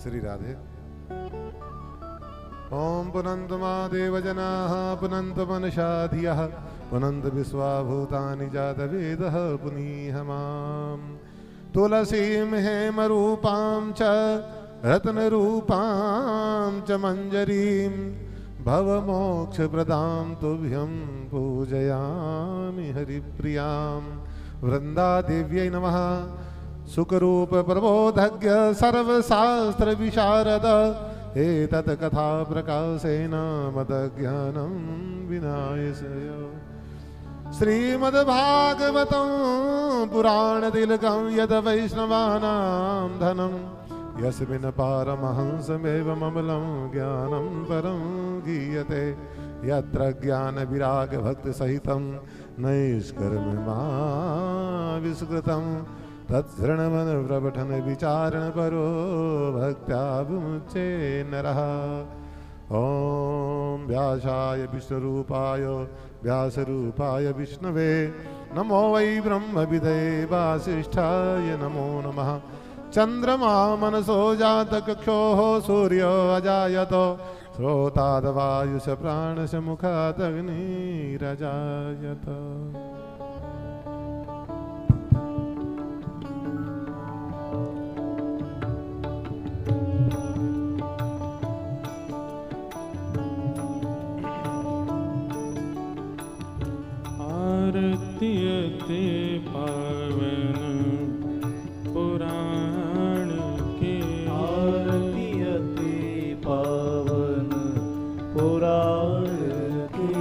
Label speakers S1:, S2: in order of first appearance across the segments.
S1: श्री राधे। ओम पुनंत महादेव जनाः पुनंत मनसा धियः पुनंत विश्वा भूतानि जात वेदः पुनीह माम्। तुलसीं हेमरूपां च रत्नरूपां च मंजरीं भवमोक्षप्रदां तुभ्यं पूजयामि हरिप्रियां। वृन्दादेव्यै नमः। सुखरूप प्रबोधज्ञ सर्वशास्त्र विशारद एतत् कथा प्रकाशेन मदज्ञानं विनाशय। श्रीमद्भागवतं पुराणतिलकं यद् वैष्णवानां धनं यस्मिन् पारमहंसमेवममलं ज्ञानं परं गीयते। यत्र ज्ञानविरागभक्तिसहितं नैष्कर्म्यमाविष्कृतं तत्सृणमनप्रपठनविचारणपरो भक्त्या विमुच्ये नरः। ॐ व्यासाय विष्णुरूपाय व्यासरूपाय विष्णवे नमो वै ब्रह्मविदे वासिष्ठाय नमो नमः। चंद्रमा मनसो जातकक्षोः सूर्यो अजायत श्रोताद्वायुष प्राणश मुखादग्निरजायत।
S2: आरतीयते पावन पुराण के।
S3: आरतीयते पावन पुराण के।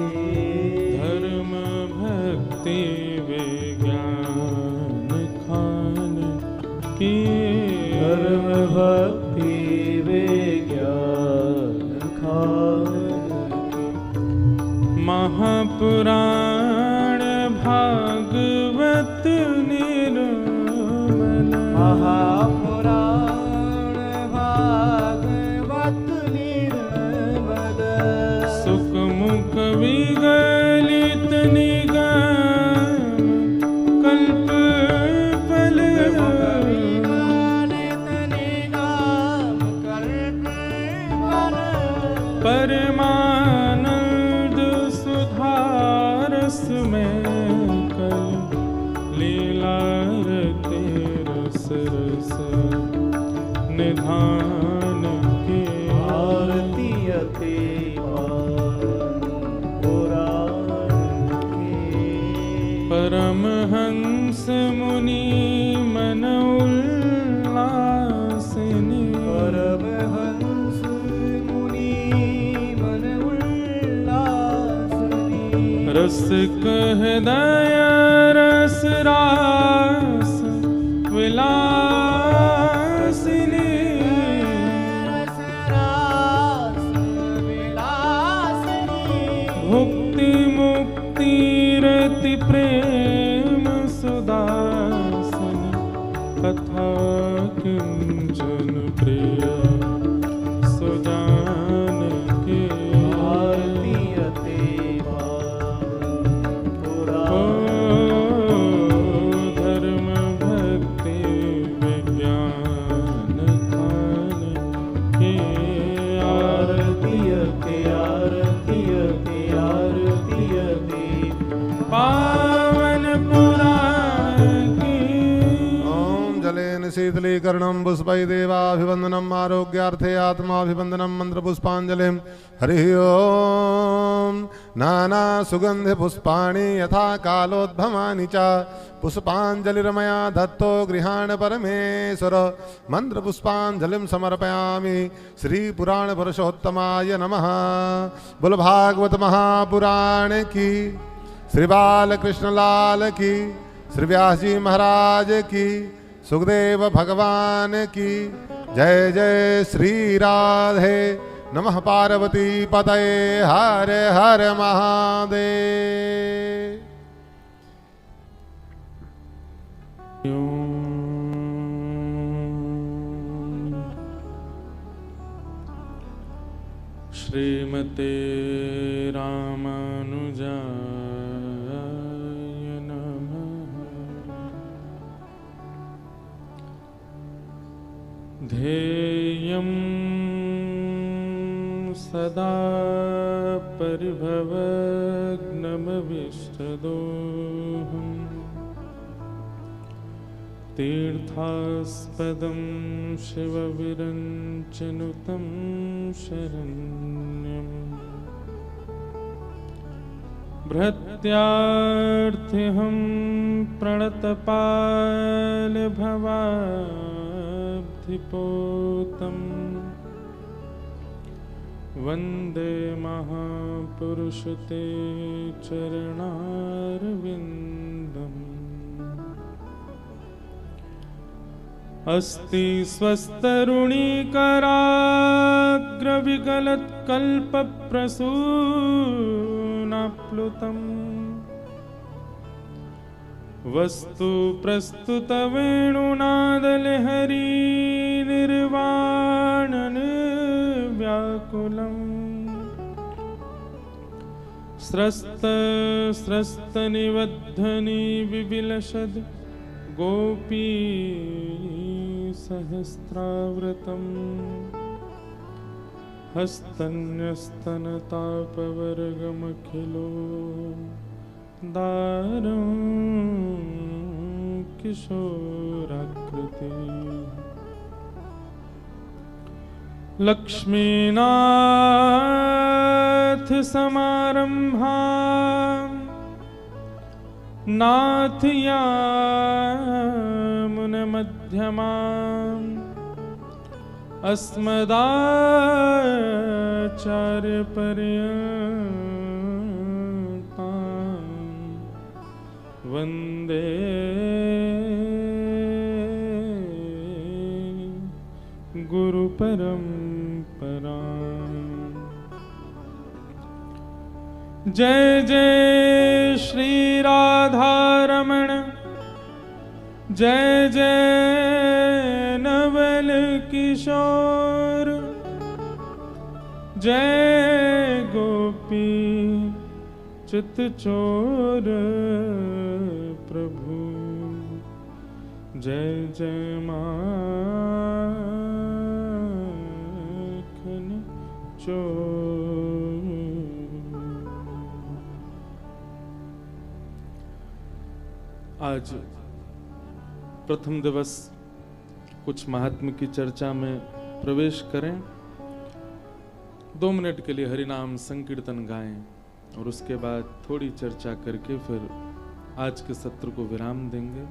S2: धर्म भक्ति विज्ञान खान के।
S3: धर्म भक्ति विज्ञान खान के।
S2: महापुराण भागवत निर्मल।
S3: महापुराण भागवत निर्मल।
S2: सुखमुख विगलित निगम कल्प फल। परमानंद सुधारस में कल लीला रते रस रस निधान के।
S3: आरतीयते पुराण के।
S2: परमहंस मुनि मन उल्लासिनी।
S3: परमहंस मुनि मन उल्लासिनी।
S2: रसिक हृदय रस रास विलासिनी।
S3: रस रास विलासिनी।
S2: भुक्ति मुक्ति रति प्रेम सुदासन कथा किंचन प्रिय सुजान के।
S3: आरतीयते
S2: धर्म भक्ति विज्ञान खान के।
S3: आरतीयते आरतीयते आरतीयते
S2: पावन पुराण के।
S1: ओम जलेन शीतलीकरणं पुष्पै देवाभिवन्दनम् आरोग्यार्थे आत्माभिवन्दनं मन्त्रपुष्पाञ्जलिं। हरिः ओम। नाना सुगन्धि पुष्पाणि यथा कालोद्भवानि च पुष्पाञ्जलिर्मया दत्तो गृहाण परमेश्वर। मन्त्रपुष्पाञ्जलिं समर्पयामि श्रीपुराणपुरुषोत्तमाय नमः। बोल भागवत महापुराण की, श्री बालकृष्ण लाल की, श्री व्यास जी महाराज की, सुखदेव भगवान की जय। जय श्री राधे। नमः पार्वती पतये हर हर महादेव।
S2: श्रीमते रामानुजाय नमः। ध्येय वयं सदा परिभवग्नमविष्टदोहम् तीर्थास्पदं शिवविरञ्चनुतं शरण्यम् भृत्यार्थिहं प्रणतपालभवाब्धिपोतम् वन्दे महापुरुष ते चरणारविन्दम् अस्ति स्वस्तरुणीकराग्रविगलत्कल्पप्रसूनाप्लुतम् वस्तु प्रस्तुतवेणुनादलहरी निर्वाणनिर्व्याकुलम् स्रस्तनिबद्धनी विविलसद् गोपी सहस्रावृतम् हस्तन्यस्तनतापवर्गमखिलो दारुं किशोराकृति लक्ष्मीनाथ समारम्भां नाथयामुनमध्यमाम् अस्मदाचार्यपर्यन्तां वन्दे गुरुपरम्पराम्। जय जय श्री राधारमण, जय जय नवल किशोर, जय गोपी चित्तचोर प्रभु, जय जय माखन चोर। आज प्रथम दिवस कुछ महात्म्य की चर्चा में प्रवेश करें। 2 मिनट के लिए हरिनाम संकीर्तन गाएं और उसके बाद थोड़ी चर्चा करके फिर आज के सत्र को विराम देंगे।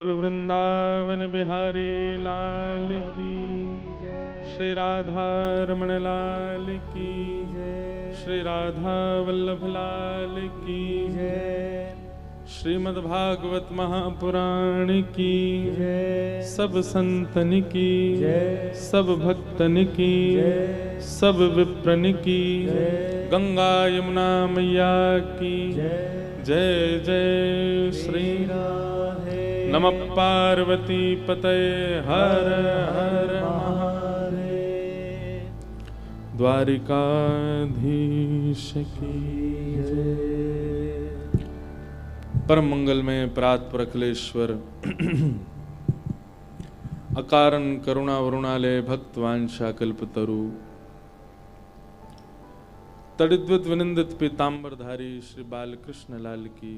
S2: वृंदावन बिहारी लाल की, श्री राधा रमण लाल की, श्री राधा वल्लभ लाल की, श्रीमद् भागवत महापुराण की, सब संतन की, सब भक्तन की, सब विप्रन की, गंगा यमुना मैया की जय जय श्री नमः पार्वती पतये हर हर महादेव। द्वारिकाधीश की जय। परम मंगल में परात्पर अखिलेश्वर अकारण करुणा वरुणालय भक्तवांशा कल्पतरु तड़िद्वत विनिंदित पीतांबरधारी श्री बालकृष्ण लाल की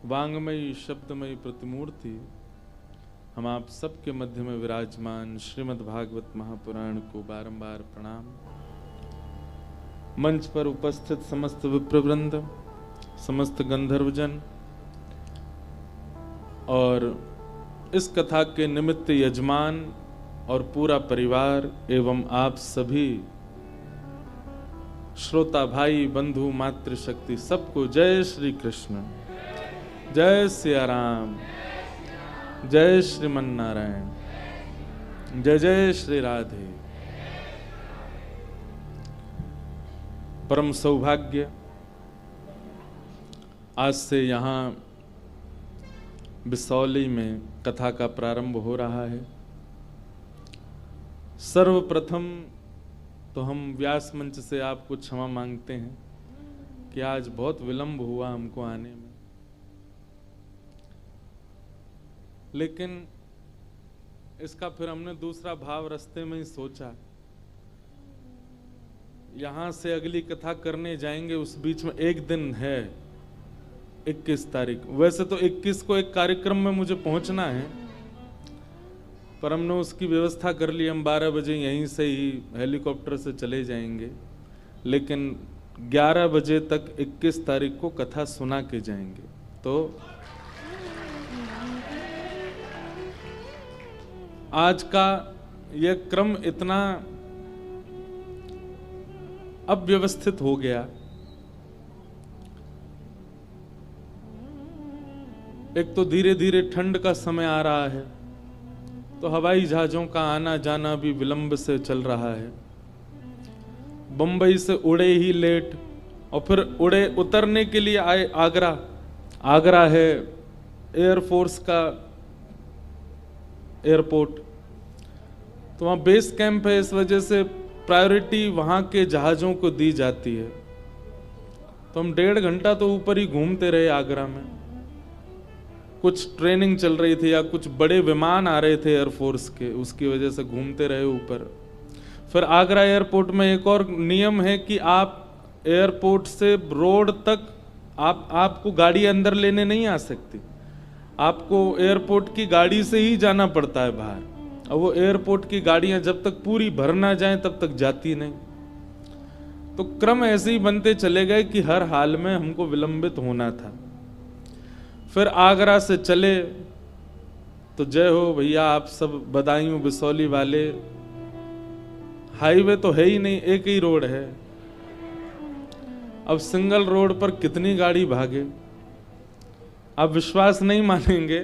S2: वांगमयी शब्दमयी प्रतिमूर्ति हम आप सबके मध्य में विराजमान श्रीमद् भागवत महापुराण को बारंबार प्रणाम। मंच पर उपस्थित समस्त विप्रवृंद, समस्त गंधर्वजन और इस कथा के निमित्त यजमान और पूरा परिवार एवं आप सभी श्रोता भाई बंधु मातृशक्ति सबको जय श्री कृष्ण, जय सिया राम, जय श्रीमन नारायण, जय जय श्री राधे। परम सौभाग्य, आज से यहाँ बिसौली में कथा का प्रारंभ हो रहा है। सर्वप्रथम तो हम व्यास मंच से आपको क्षमा मांगते हैं कि आज बहुत विलंब हुआ हमको आने में, लेकिन इसका फिर हमने दूसरा भाव रास्ते में ही सोचा। यहां से अगली कथा करने जाएंगे, उस बीच में एक दिन है 21 तारीख। वैसे तो 21 को एक कार्यक्रम में मुझे पहुंचना है, पर हमने उसकी व्यवस्था कर ली। हम 12 बजे यहीं से ही हेलीकॉप्टर से चले जाएंगे, लेकिन 11 बजे तक 21 तारीख को कथा सुना के जाएंगे। तो आज का यह क्रम इतना अव्यवस्थित हो गया। एक तो धीरे धीरे ठंड का समय आ रहा है, तो हवाई जहाजों का आना जाना भी विलंब से चल रहा है। बंबई से उड़े ही लेट, और फिर उड़े उतरने के लिए आए आगरा। आगरा है एयरफोर्स का एयरपोर्ट, तो वहाँ बेस कैंप है, इस वजह से प्रायोरिटी वहाँ के जहाज़ों को दी जाती है। तो हम 1.5 घंटा तो ऊपर ही घूमते रहे आगरा में। कुछ ट्रेनिंग चल रही थी या कुछ बड़े विमान आ रहे थे एयरफोर्स के, उसकी वजह से घूमते रहे ऊपर। फिर आगरा एयरपोर्ट में एक और नियम है कि आप एयरपोर्ट से रोड तक आपको गाड़ी अंदर लेने नहीं आ सकती, आपको एयरपोर्ट की गाड़ी से ही जाना पड़ता है बाहर। और वो एयरपोर्ट की गाड़ियां जब तक पूरी भर ना जाएं तब तक जाती नहीं। तो क्रम ऐसे ही बनते चले गए कि हर हाल में हमको विलंबित होना था। फिर आगरा से चले तो जय हो भैया, आप सब बदायूं बिसौली वाले, हाईवे तो है ही नहीं, एक ही रोड है। अब सिंगल रोड पर कितनी गाड़ी भागे, आप विश्वास नहीं मानेंगे,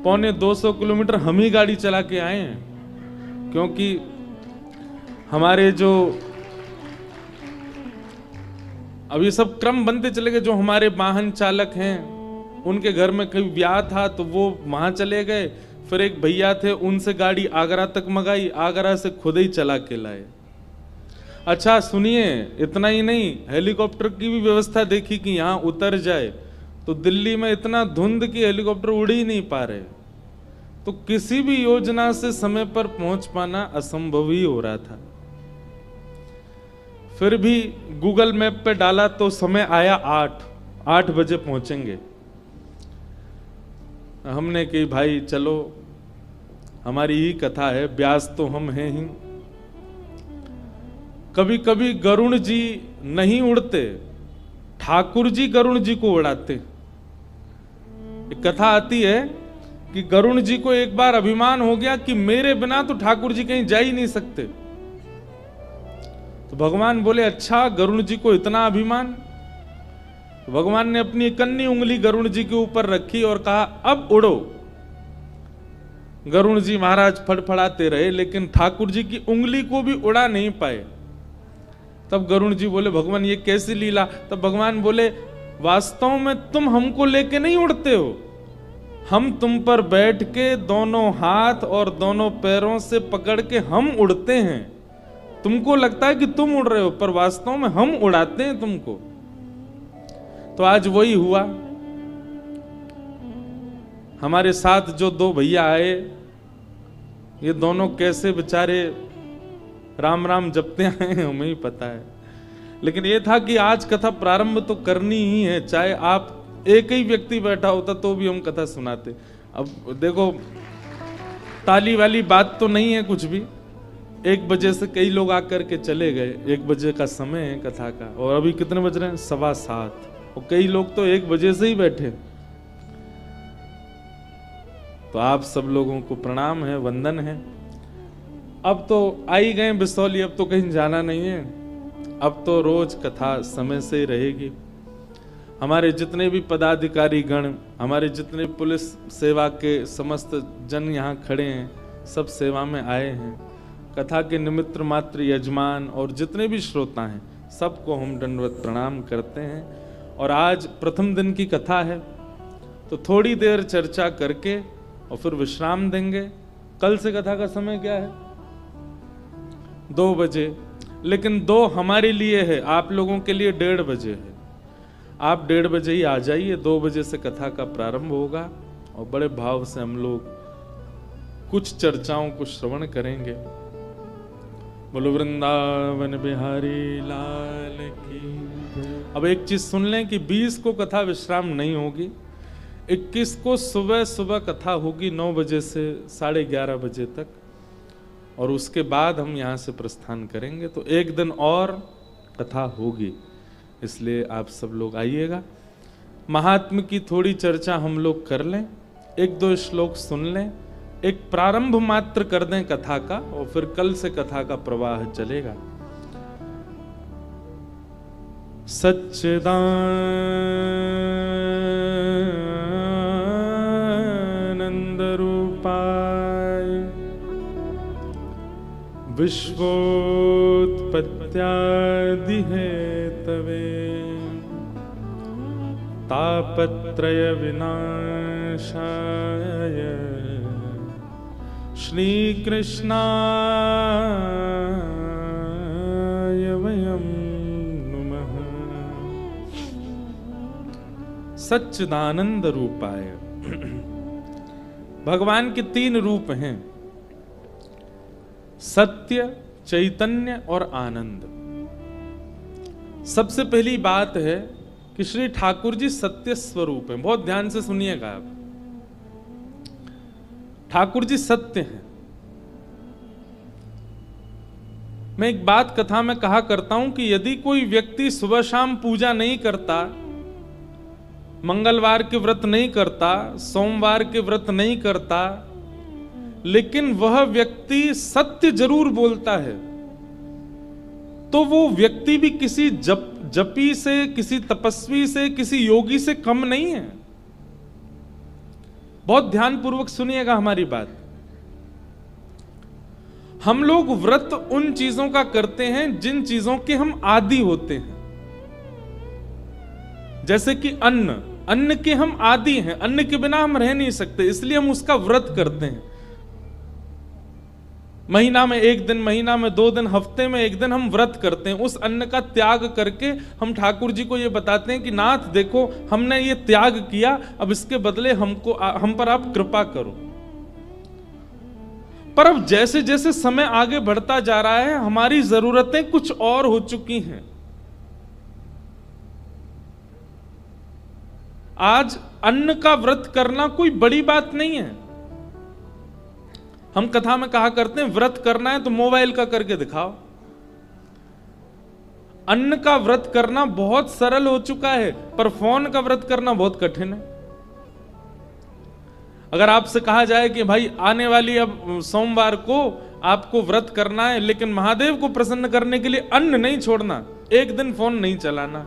S2: 250 किलोमीटर हम ही गाड़ी चला के आए हैं। क्योंकि हमारे जो अब ये सब क्रम बनते चले गए, जो हमारे वाहन चालक हैं उनके घर में कहीं ब्याह था तो वो वहां चले गए। फिर एक भैया थे, उनसे गाड़ी आगरा तक मंगाई, आगरा से खुद ही चला के लाए। अच्छा सुनिए, इतना ही नहीं, हेलीकॉप्टर की भी व्यवस्था देखी कि यहाँ उतर जाए, तो दिल्ली में इतना धुंध कि हेलीकॉप्टर उड़ ही नहीं पा रहे। तो किसी भी योजना से समय पर पहुंच पाना असंभव ही हो रहा था। फिर भी गूगल मैप पे डाला तो समय आया 8 बजे पहुंचेंगे। हमने कही भाई चलो, हमारी ही कथा है, व्यास तो हम हैं ही। कभी कभी गरुण जी नहीं उड़ते, ठाकुर जी गरुण जी को उड़ाते। एक कथा आती है कि गरुण जी को एक बार अभिमान हो गया कि मेरे बिना तो ठाकुर जी कहीं जा ही नहीं सकते। तो भगवान बोले, अच्छा गरुण जी को इतना अभिमान? तो भगवान ने अपनी कन्नी उंगली गरुण जी के ऊपर रखी और कहा, अब उड़ो। गरुण जी महाराज फड़फड़ाते रहे, लेकिन ठाकुर जी की उंगली को भी उड़ा नहीं पाए। तब गरुण जी बोले, भगवान ये कैसी लीला? तब भगवान बोले, वास्तव में तुम हमको लेके नहीं उड़ते हो, हम तुम पर बैठ के दोनों हाथ और दोनों पैरों से पकड़ के हम उड़ते हैं। तुमको लगता है कि तुम उड़ रहे हो, पर वास्तव में हम उड़ाते हैं तुमको। तो आज वही हुआ। हमारे साथ जो दो भैया आए, ये दोनों कैसे बेचारे राम राम जपते आए हैं हमें ही पता है, लेकिन ये था कि आज कथा प्रारंभ तो करनी ही है, चाहे आप एक ही व्यक्ति बैठा होता तो भी हम कथा सुनाते। अब देखो, ताली वाली बात तो नहीं है कुछ भी। 1 बजे से कई लोग आकर के चले गए, 1 बजे का समय है कथा का, और अभी कितने बज रहे हैं? 7:15, और कई लोग तो 1 बजे से ही बैठे। तो आप सब लोगों को प्रणाम है, वंदन है। अब तो आ ही गए बिसौली, अब तो कहीं जाना नहीं है। अब तो रोज कथा समय से ही रहेगी। हमारे जितने भी पदाधिकारी गण, हमारे जितने पुलिस सेवा के समस्त जन यहाँ खड़े हैं, सब सेवा में आए हैं। कथा के निमित्त मात्र यजमान और जितने भी श्रोता हैं, सबको हम दंडवत प्रणाम करते हैं। और आज प्रथम दिन की कथा है, तो थोड़ी देर चर्चा करके और फिर विश्राम देंगे। कल से कथा का समय क्या है? 2 बजे, लेकिन 2 हमारे लिए है, आप लोगों के लिए 1:30 बजे है। आप 1:30 बजे ही आ जाइए, 2 बजे से कथा का प्रारंभ होगा और बड़े भाव से हम लोग कुछ चर्चाओं को श्रवण करेंगे। बोलो वृंदावन बिहारी लाल की। अब एक चीज सुन लें कि 20 को कथा विश्राम नहीं होगी, 21 को सुबह सुबह कथा होगी 9 बजे से 11:30 बजे तक, और उसके बाद हम यहाँ से प्रस्थान करेंगे। तो 1 दिन और कथा होगी, इसलिए आप सब लोग आइएगा। महात्म की थोड़ी चर्चा हम लोग कर लें, 1-2 श्लोक सुन लें, एक प्रारंभ मात्र कर दें कथा का, और फिर कल से कथा का प्रवाह चलेगा। सच्चिदानंद रूपाय विश्वोत्पत्त्यादि हेतवे तापत्रय विनाशाय श्री कृष्णाय वयम् नमः। सच्चिदानंद रूपाय। भगवान के 3 रूप हैं, सत्य, चैतन्य और आनंद। सबसे पहली बात है कि श्री ठाकुर जी सत्य स्वरूप हैं। बहुत ध्यान से सुनिएगा आप, ठाकुर जी सत्य हैं। मैं एक बात कथा में कहा करता हूं कि यदि कोई व्यक्ति सुबह शाम पूजा नहीं करता, मंगलवार के व्रत नहीं करता, सोमवार के व्रत नहीं करता, लेकिन वह व्यक्ति सत्य जरूर बोलता है, तो वो व्यक्ति भी किसी जपी से, किसी तपस्वी से, किसी योगी से कम नहीं है। बहुत ध्यानपूर्वक सुनिएगा हमारी बात। हम लोग व्रत उन चीजों का करते हैं जिन चीजों के हम आदी होते हैं। जैसे कि अन्न के हम आदी हैं, अन्न के बिना हम रह नहीं सकते, इसलिए हम उसका व्रत करते हैं। महीना में 1 दिन, महीना में 2 दिन, हफ्ते में 1 दिन हम व्रत करते हैं। उस अन्न का त्याग करके हम ठाकुर जी को ये बताते हैं कि नाथ देखो, हमने ये त्याग किया, अब इसके बदले हम पर आप कृपा करो। पर अब जैसे जैसे समय आगे बढ़ता जा रहा है, हमारी जरूरतें कुछ और हो चुकी हैं। आज अन्न का व्रत करना कोई बड़ी बात नहीं है। हम कथा में कहा करते हैं, व्रत करना है तो मोबाइल का करके दिखाओ। अन्न का व्रत करना बहुत सरल हो चुका है, पर फोन का व्रत करना बहुत कठिन है। अगर आपसे कहा जाए कि भाई आने वाली अब सोमवार को आपको व्रत करना है, लेकिन महादेव को प्रसन्न करने के लिए अन्न नहीं छोड़ना, एक दिन फोन नहीं चलाना,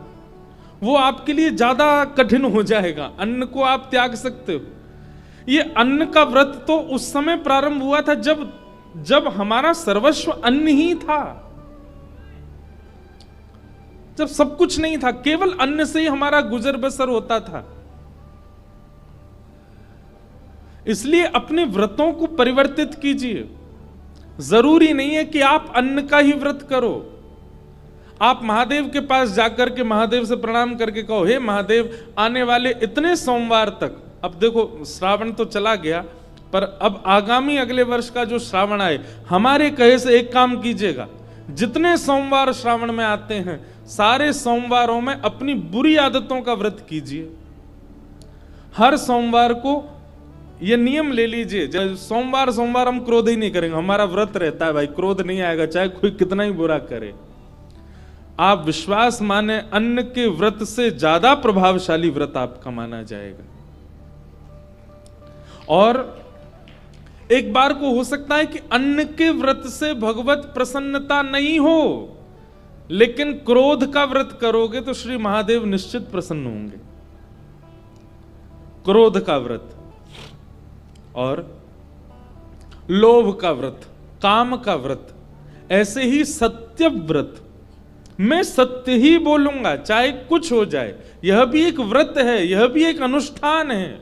S2: वो आपके लिए ज्यादा कठिन हो जाएगा। अन्न को आप त्याग सकते हो। ये अन्न का व्रत तो उस समय प्रारंभ हुआ था जब हमारा सर्वस्व अन्न ही था, जब सब कुछ नहीं था, केवल अन्न से ही हमारा गुजर बसर होता था। इसलिए अपने व्रतों को परिवर्तित कीजिए। जरूरी नहीं है कि आप अन्न का ही व्रत करो। आप महादेव के पास जाकर के महादेव से प्रणाम करके कहो, हे महादेव, आने वाले इतने सोमवार तक, अब देखो श्रावण तो चला गया, पर अब आगामी अगले वर्ष का जो श्रावण आए, हमारे कहे से एक काम कीजिएगा, जितने सोमवार श्रावण में आते हैं सारे सोमवारों में अपनी बुरी आदतों का व्रत कीजिए। हर सोमवार को ये नियम ले लीजिए, सोमवार हम क्रोध ही नहीं करेंगे, हमारा व्रत रहता है भाई, क्रोध नहीं आएगा चाहे कोई कितना ही बुरा करे। आप विश्वास माने, अन्न के व्रत से ज्यादा प्रभावशाली व्रत आपका माना जाएगा। और एक बार को हो सकता है कि अन्न के व्रत से भगवत प्रसन्नता नहीं हो, लेकिन क्रोध का व्रत करोगे तो श्री महादेव निश्चित प्रसन्न होंगे। क्रोध का व्रत और लोभ का व्रत, काम का व्रत, ऐसे ही सत्य व्रत, मैं सत्य ही बोलूंगा चाहे कुछ हो जाए, यह भी एक व्रत है, यह भी एक अनुष्ठान है।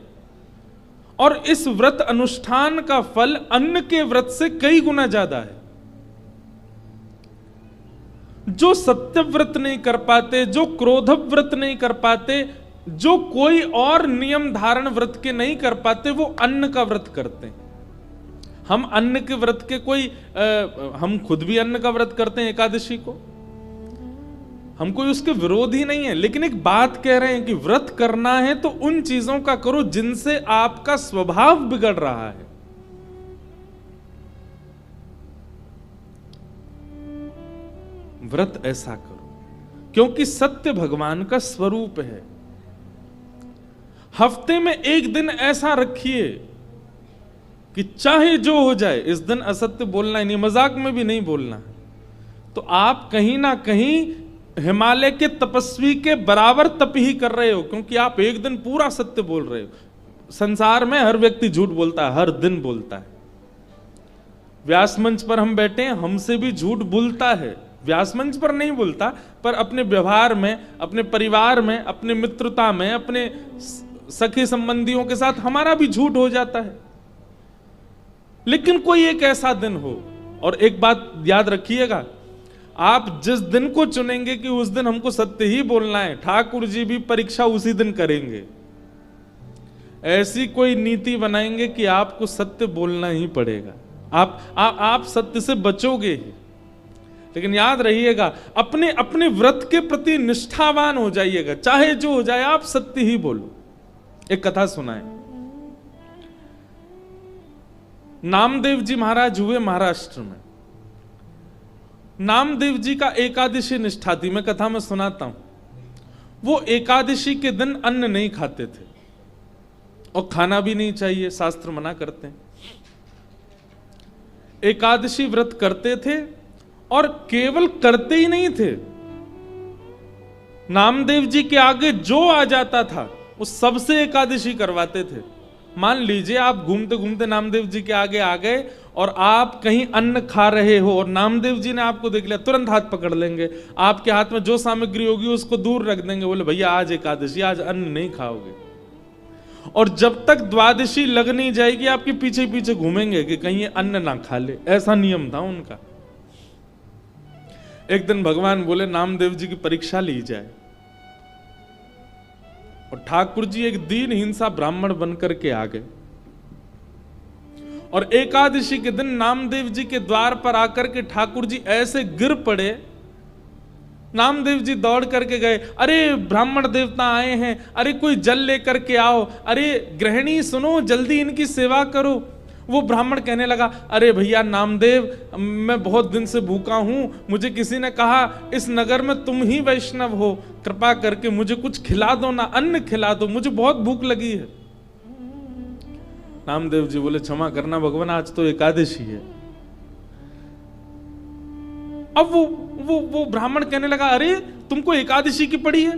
S2: और इस व्रत अनुष्ठान का फल अन्न के व्रत से कई गुना ज्यादा है। जो सत्य व्रत नहीं कर पाते, जो क्रोध व्रत नहीं कर पाते, जो कोई और नियम धारण व्रत के नहीं कर पाते, वो अन्न का व्रत करते हैं। हम अन्न के व्रत के हम खुद भी अन्न का व्रत करते हैं एकादशी को, हम कोई उसके विरोध ही नहीं है, लेकिन एक बात कह रहे हैं कि व्रत करना है तो उन चीजों का करो जिनसे आपका स्वभाव बिगड़ रहा है। व्रत ऐसा करो क्योंकि सत्य भगवान का स्वरूप है। हफ्ते में एक दिन ऐसा रखिए कि चाहे जो हो जाए, इस दिन असत्य बोलना ही नहीं, मजाक में भी नहीं बोलना। तो आप कहीं ना कहीं हिमालय के तपस्वी के बराबर तप ही कर रहे हो, क्योंकि आप एक दिन पूरा सत्य बोल रहे हो। संसार में हर व्यक्ति झूठ बोलता है, हर दिन बोलता है। व्यास मंच पर हम बैठे हैं, हमसे भी झूठ बोलता है। व्यास मंच पर नहीं बोलता, पर अपने व्यवहार में, अपने परिवार में, अपने मित्रता में, अपने सखी संबंधियों के साथ हमारा भी झूठ हो जाता है। लेकिन कोई एक ऐसा दिन हो, और एक बात याद रखिएगा, आप जिस दिन को चुनेंगे कि उस दिन हमको सत्य ही बोलना है, ठाकुर जी भी परीक्षा उसी दिन करेंगे। ऐसी कोई नीति बनाएंगे कि आपको सत्य बोलना ही पड़ेगा। आप सत्य से बचोगे ही। लेकिन याद रहिएगा, अपने अपने व्रत के प्रति निष्ठावान हो जाइएगा, चाहे जो हो जाए आप सत्य ही बोलो। एक कथा सुनाए, नामदेव जी महाराज हुए महाराष्ट्र में। नामदेव जी का एकादशी निष्ठा थी, मैं कथा में सुनाता हूं। वो एकादशी के दिन अन्न नहीं खाते थे, और खाना भी नहीं चाहिए, शास्त्र मना करते हैं। एकादशी व्रत करते थे, और केवल करते ही नहीं थे, नामदेव जी के आगे जो आ जाता था वो सबसे एकादशी करवाते थे। मान लीजिए आप घूमते घूमते नामदेव जी के आगे आ गए और आप कहीं अन्न खा रहे हो, और नामदेव जी ने आपको देख लिया, तुरंत हाथ पकड़ लेंगे, आपके हाथ में जो सामग्री होगी उसको दूर रख देंगे, बोले भैया आज एकादशी, आज अन्न नहीं खाओगे। और जब तक द्वादशी लग नहीं जाएगी आपके पीछे पीछे घूमेंगे कि कहीं ये अन्न ना खा ले। ऐसा नियम था उनका। एक दिन भगवान बोले नामदेव जी की परीक्षा ली जाए, और ठाकुर जी एक दीनहीन सा ब्राह्मण बनकर के आ गए, और एकादशी के दिन नामदेव जी के द्वार पर आकर के ठाकुर जी ऐसे गिर पड़े। नामदेव जी दौड़ करके गए, अरे ब्राह्मण देवता आए हैं, अरे कोई जल लेकर के आओ, अरे गृहिणी सुनो जल्दी इनकी सेवा करो। वो ब्राह्मण कहने लगा, अरे भैया नामदेव, मैं बहुत दिन से भूखा हूं, मुझे किसी ने कहा इस नगर में तुम ही वैष्णव हो, कृपा करके मुझे कुछ खिला दो ना, अन्न खिला दो, मुझे बहुत भूख लगी है। नामदेव जी बोले क्षमा करना भगवान, आज तो एकादशी है। अब वो ब्राह्मण कहने लगा, अरे तुमको एकादशी की पड़ी है?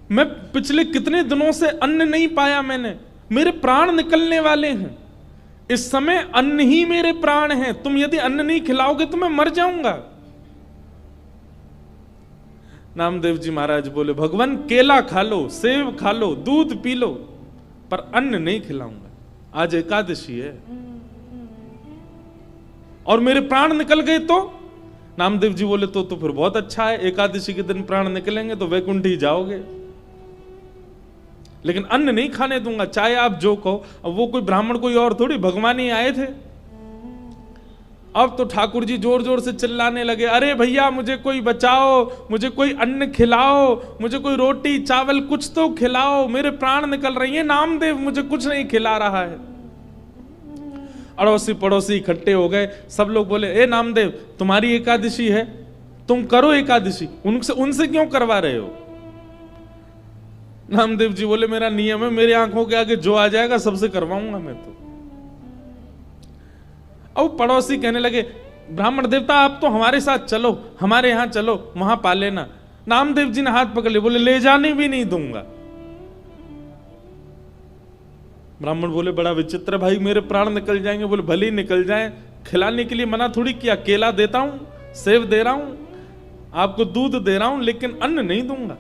S2: मैं पिछले कितने दिनों से अन्न नहीं पाया मैंने, मेरे प्राण निकलने वाले हैं, इस समय अन्न ही मेरे प्राण हैं, तुम यदि अन्न नहीं खिलाओगे तो मैं मर जाऊंगा। नामदेव जी महाराज बोले, भगवान केला खा लो, सेब खा लो, दूध पी लो, पर अन्न नहीं खिलाऊंगा, आज एकादशी है। और मेरे प्राण निकल गए तो? नामदेव जी बोले, तो फिर बहुत अच्छा है, एकादशी के दिन प्राण निकलेंगे तो वैकुंठ ही जाओगे, लेकिन अन्न नहीं खाने दूंगा, चाहे आप जो कहो। अब वो कोई ब्राह्मण कोई और थोड़ी, भगवान ही आए थे। अब तो ठाकुर जी जोर जोर से चिल्लाने लगे, अरे भैया मुझे कोई बचाओ, मुझे कोई अन्न खिलाओ, मुझे कोई रोटी चावल कुछ तो खिलाओ, मेरे प्राण निकल रही है, नामदेव मुझे कुछ नहीं खिला रहा है। अड़ोसी पड़ोसी इकट्ठे हो गए, सब लोग बोले, ए नामदेव तुम्हारी एकादशी है, तुम करो एकादशी, उनसे क्यों करवा रहे हो? नामदेव जी बोले, मेरा नियम है, मेरी आंखों के आगे जो आ जाएगा सबसे करवाऊंगा मैं तो। अब पड़ोसी कहने लगे, ब्राह्मण देवता आप तो हमारे साथ चलो, हमारे यहां चलो, वहां पा लेना। नामदेव जी ने हाथ पकड़ लिया, बोले ले जाने भी नहीं दूंगा। ब्राह्मण बोले, बड़ा विचित्र भाई, मेरे प्राण निकल जाएंगे। बोले भले ही निकल जाएं, खिलाने के लिए मना थोड़ी किया, केला देता हूं, सेब दे रहा हूं, आपको दूध दे रहा हूं, लेकिन अन्न नहीं दूंगा।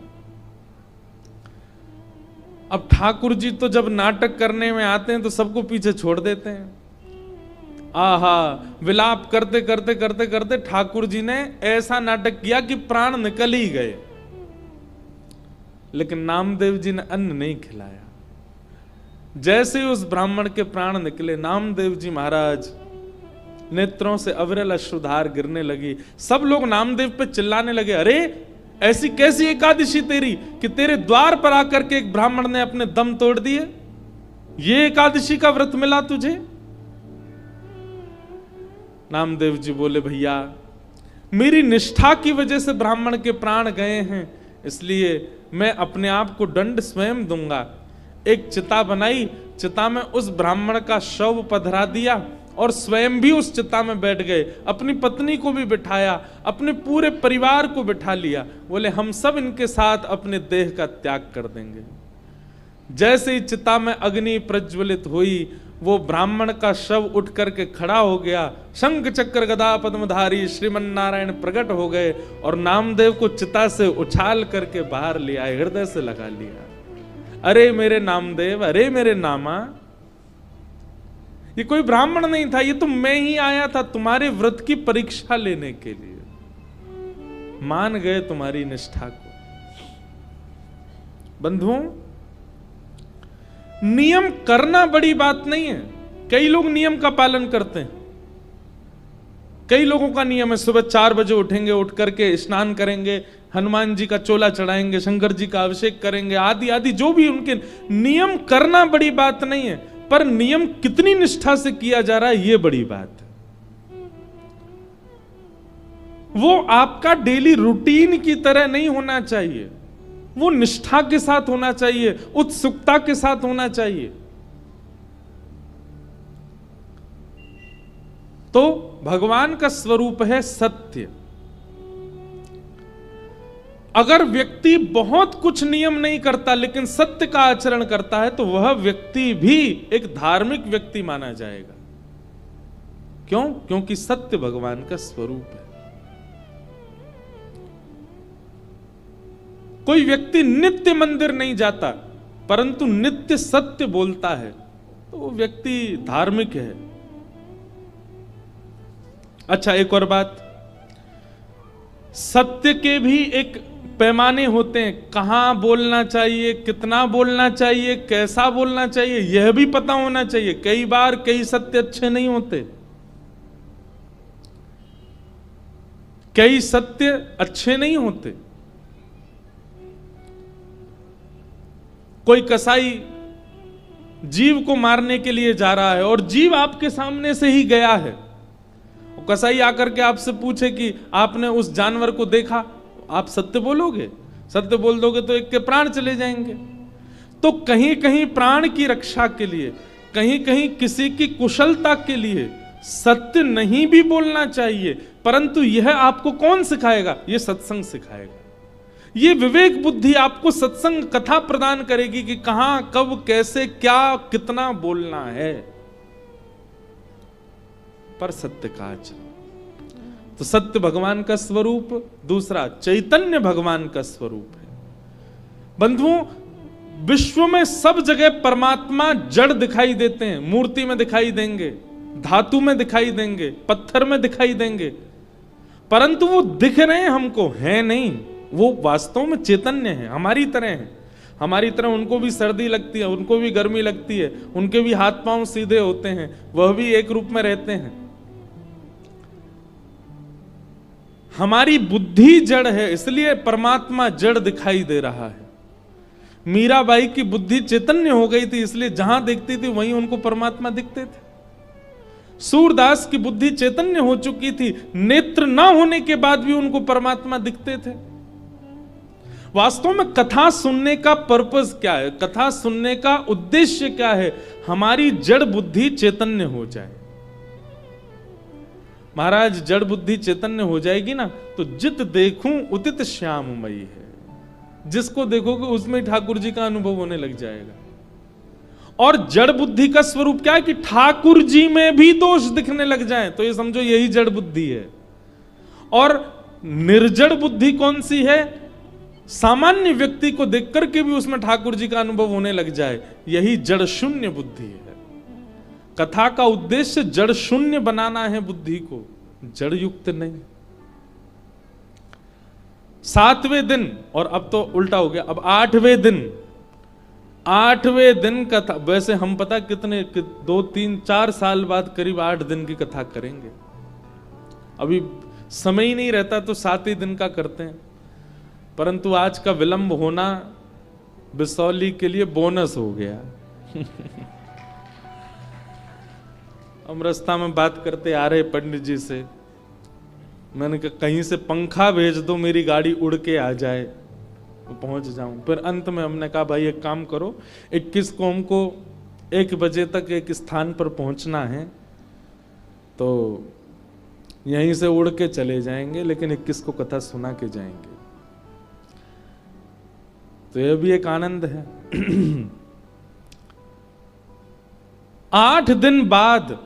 S2: अब ठाकुर जी तो जब नाटक करने में आते हैं तो सबको पीछे छोड़ देते हैं। आहा, विलाप करते करते करते करते ठाकुर जी ने ऐसा नाटक किया कि प्राण निकल ही गए, लेकिन नामदेव जी ने अन्न नहीं खिलाया। जैसे ही उस ब्राह्मण के प्राण निकले, नामदेव जी महाराज नेत्रों से अविरल अश्रुधार गिरने लगी। सब लोग नामदेव पे चिल्लाने लगे, अरे ऐसी कैसी एकादशी तेरी कि तेरे द्वार पर आकर के एक ब्राह्मण ने अपने दम तोड़ दिए, ये एकादशी का व्रत मिला तुझे? नामदेव जी बोले, भैया मेरी निष्ठा की वजह से ब्राह्मण के प्राण गए हैं, इसलिए मैं अपने आप को दंड स्वयं दूंगा। एक चिता बनाई, चिता में उस ब्राह्मण का शव पधरा दिया और स्वयं भी उस चिता में बैठ गए, अपनी पत्नी को भी बिठाया, अपने पूरे परिवार को बिठा लिया। बोले हम सब इनके साथ अपने देह का त्याग कर देंगे। जैसे ही चिता में अग्नि प्रज्वलित हुई, वो ब्राह्मण का शव उठ करके खड़ा हो गया, शंख चक्र गदा पद्मधारी श्रीमन नारायण प्रकट हो गए और नामदेव को चिता से उछाल करके बाहर ले आए, हृदय से लगा लिया। अरे मेरे नामदेव, अरे मेरे नामा, ये कोई ब्राह्मण नहीं था, ये तो मैं ही आया था तुम्हारे व्रत की परीक्षा लेने के लिए। मान गए तुम्हारी निष्ठा को। बंधुओं, नियम करना बड़ी बात नहीं है। कई लोग नियम का पालन करते हैं। कई लोगों का नियम है, सुबह 4 बजे उठेंगे, उठ करके स्नान करेंगे, हनुमान जी का चोला चढ़ाएंगे, शंकर जी का अभिषेक करेंगे, आदि आदि जो भी उनके नियम करना बड़ी बात नहीं है, पर नियम कितनी निष्ठा से किया जा रहा है ये बड़ी बात है। वो आपका डेली रूटीन की तरह नहीं होना चाहिए, वो निष्ठा के साथ होना चाहिए, उत्सुकता के साथ होना चाहिए। तो भगवान का स्वरूप है सत्य। अगर व्यक्ति बहुत कुछ नियम नहीं करता लेकिन सत्य का आचरण करता है तो वह व्यक्ति भी एक धार्मिक व्यक्ति माना जाएगा। क्यों? क्योंकि सत्य भगवान का स्वरूप है। कोई व्यक्ति नित्य मंदिर नहीं जाता परंतु नित्य सत्य बोलता है तो वो व्यक्ति धार्मिक है। अच्छा, एक और बात, सत्य के भी एक पैमाने होते हैं। कहां बोलना चाहिए, कितना बोलना चाहिए, कैसा बोलना चाहिए, यह भी पता होना चाहिए। कई बार कई सत्य अच्छे नहीं होते, कई सत्य अच्छे नहीं होते। कोई कसाई जीव को मारने के लिए जा रहा है और जीव आपके सामने से ही गया है। कसाई आकर के आपसे पूछे कि आपने उस जानवर को देखा, आप सत्य बोलोगे? सत्य बोल दोगे तो एक के प्राण चले जाएंगे। तो कहीं कहीं प्राण की रक्षा के लिए, कहीं कहीं किसी की कुशलता के लिए सत्य नहीं भी बोलना चाहिए, परंतु यह आपको कौन सिखाएगा? ये सत्संग सिखाएगा। ये विवेक बुद्धि आपको सत्संग कथा प्रदान करेगी कि कहां, कब, कैसे, क्या, कितना बोलना है, पर सत्य का आचरण। तो सत्य भगवान का स्वरूप, दूसरा चैतन्य भगवान का स्वरूप है। बंधुओं, विश्व में सब जगह परमात्मा जड़ दिखाई देते हैं, मूर्ति में दिखाई देंगे, धातु में दिखाई देंगे, पत्थर में दिखाई देंगे, परंतु वो दिख रहे हैं हमको, है नहीं। वो वास्तव में चैतन्य है, हमारी तरह है। हमारी तरह उनको भी सर्दी लगती है, उनको भी गर्मी लगती है, उनके भी हाथ पांव सीधे होते हैं, वह भी एक रूप में रहते हैं। हमारी बुद्धि जड़ है, इसलिए परमात्मा जड़ दिखाई दे रहा है। मीराबाई की बुद्धि चैतन्य हो गई थी, इसलिए जहां देखती थी वहीं उनको परमात्मा दिखते थे। सूरदास की बुद्धि चैतन्य हो चुकी थी, नेत्र ना होने के बाद भी उनको परमात्मा दिखते थे। वास्तव में कथा सुनने का पर्पस क्या है? कथा सुनने का उद्देश्य क्या है? हमारी जड़ बुद्धि चैतन्य हो जाए। महाराज, जड़ बुद्धि चैतन्य हो जाएगी ना, तो जित देखूं उदित श्याममयी है। जिसको देखोगे उसमें ठाकुर जी का अनुभव होने लग जाएगा। और जड़ बुद्धि का स्वरूप क्या है? कि ठाकुर जी में भी दोष दिखने लग जाए, तो ये समझो यही जड़ बुद्धि है। और निर्जड़ बुद्धि कौन सी है? सामान्य व्यक्ति को देख करके भी उसमें ठाकुर जी का अनुभव होने लग जाए, यही जड़ शून्य बुद्धि है। कथा का उद्देश्य जड़ शून्य बनाना है बुद्धि को, जड़ युक्त नहीं। 7वें दिन, और अब तो उल्टा हो गया, अब 8वें दिन कथा। वैसे हम पता कितने 2, 3, 4 साल बाद करीब 8 दिन की कथा करेंगे। अभी समय ही नहीं रहता तो 7 ही दिन का करते हैं, परंतु आज का विलंब होना बिसौली के लिए बोनस हो गया। हम रास्ता में बात करते आ रहे पंडित जी से, मैंने कहा कहीं से पंखा भेज दो, मेरी गाड़ी उड़ के आ जाए तो पहुंच जाऊं। फिर अंत में हमने कहा भाई एक काम करो, 21 को हमको 1 बजे तक एक स्थान पर पहुंचना है, तो यहीं से उड़ के चले जाएंगे, लेकिन 21 को कथा सुना के जाएंगे। तो यह भी एक आनंद है। 8 दिन बाद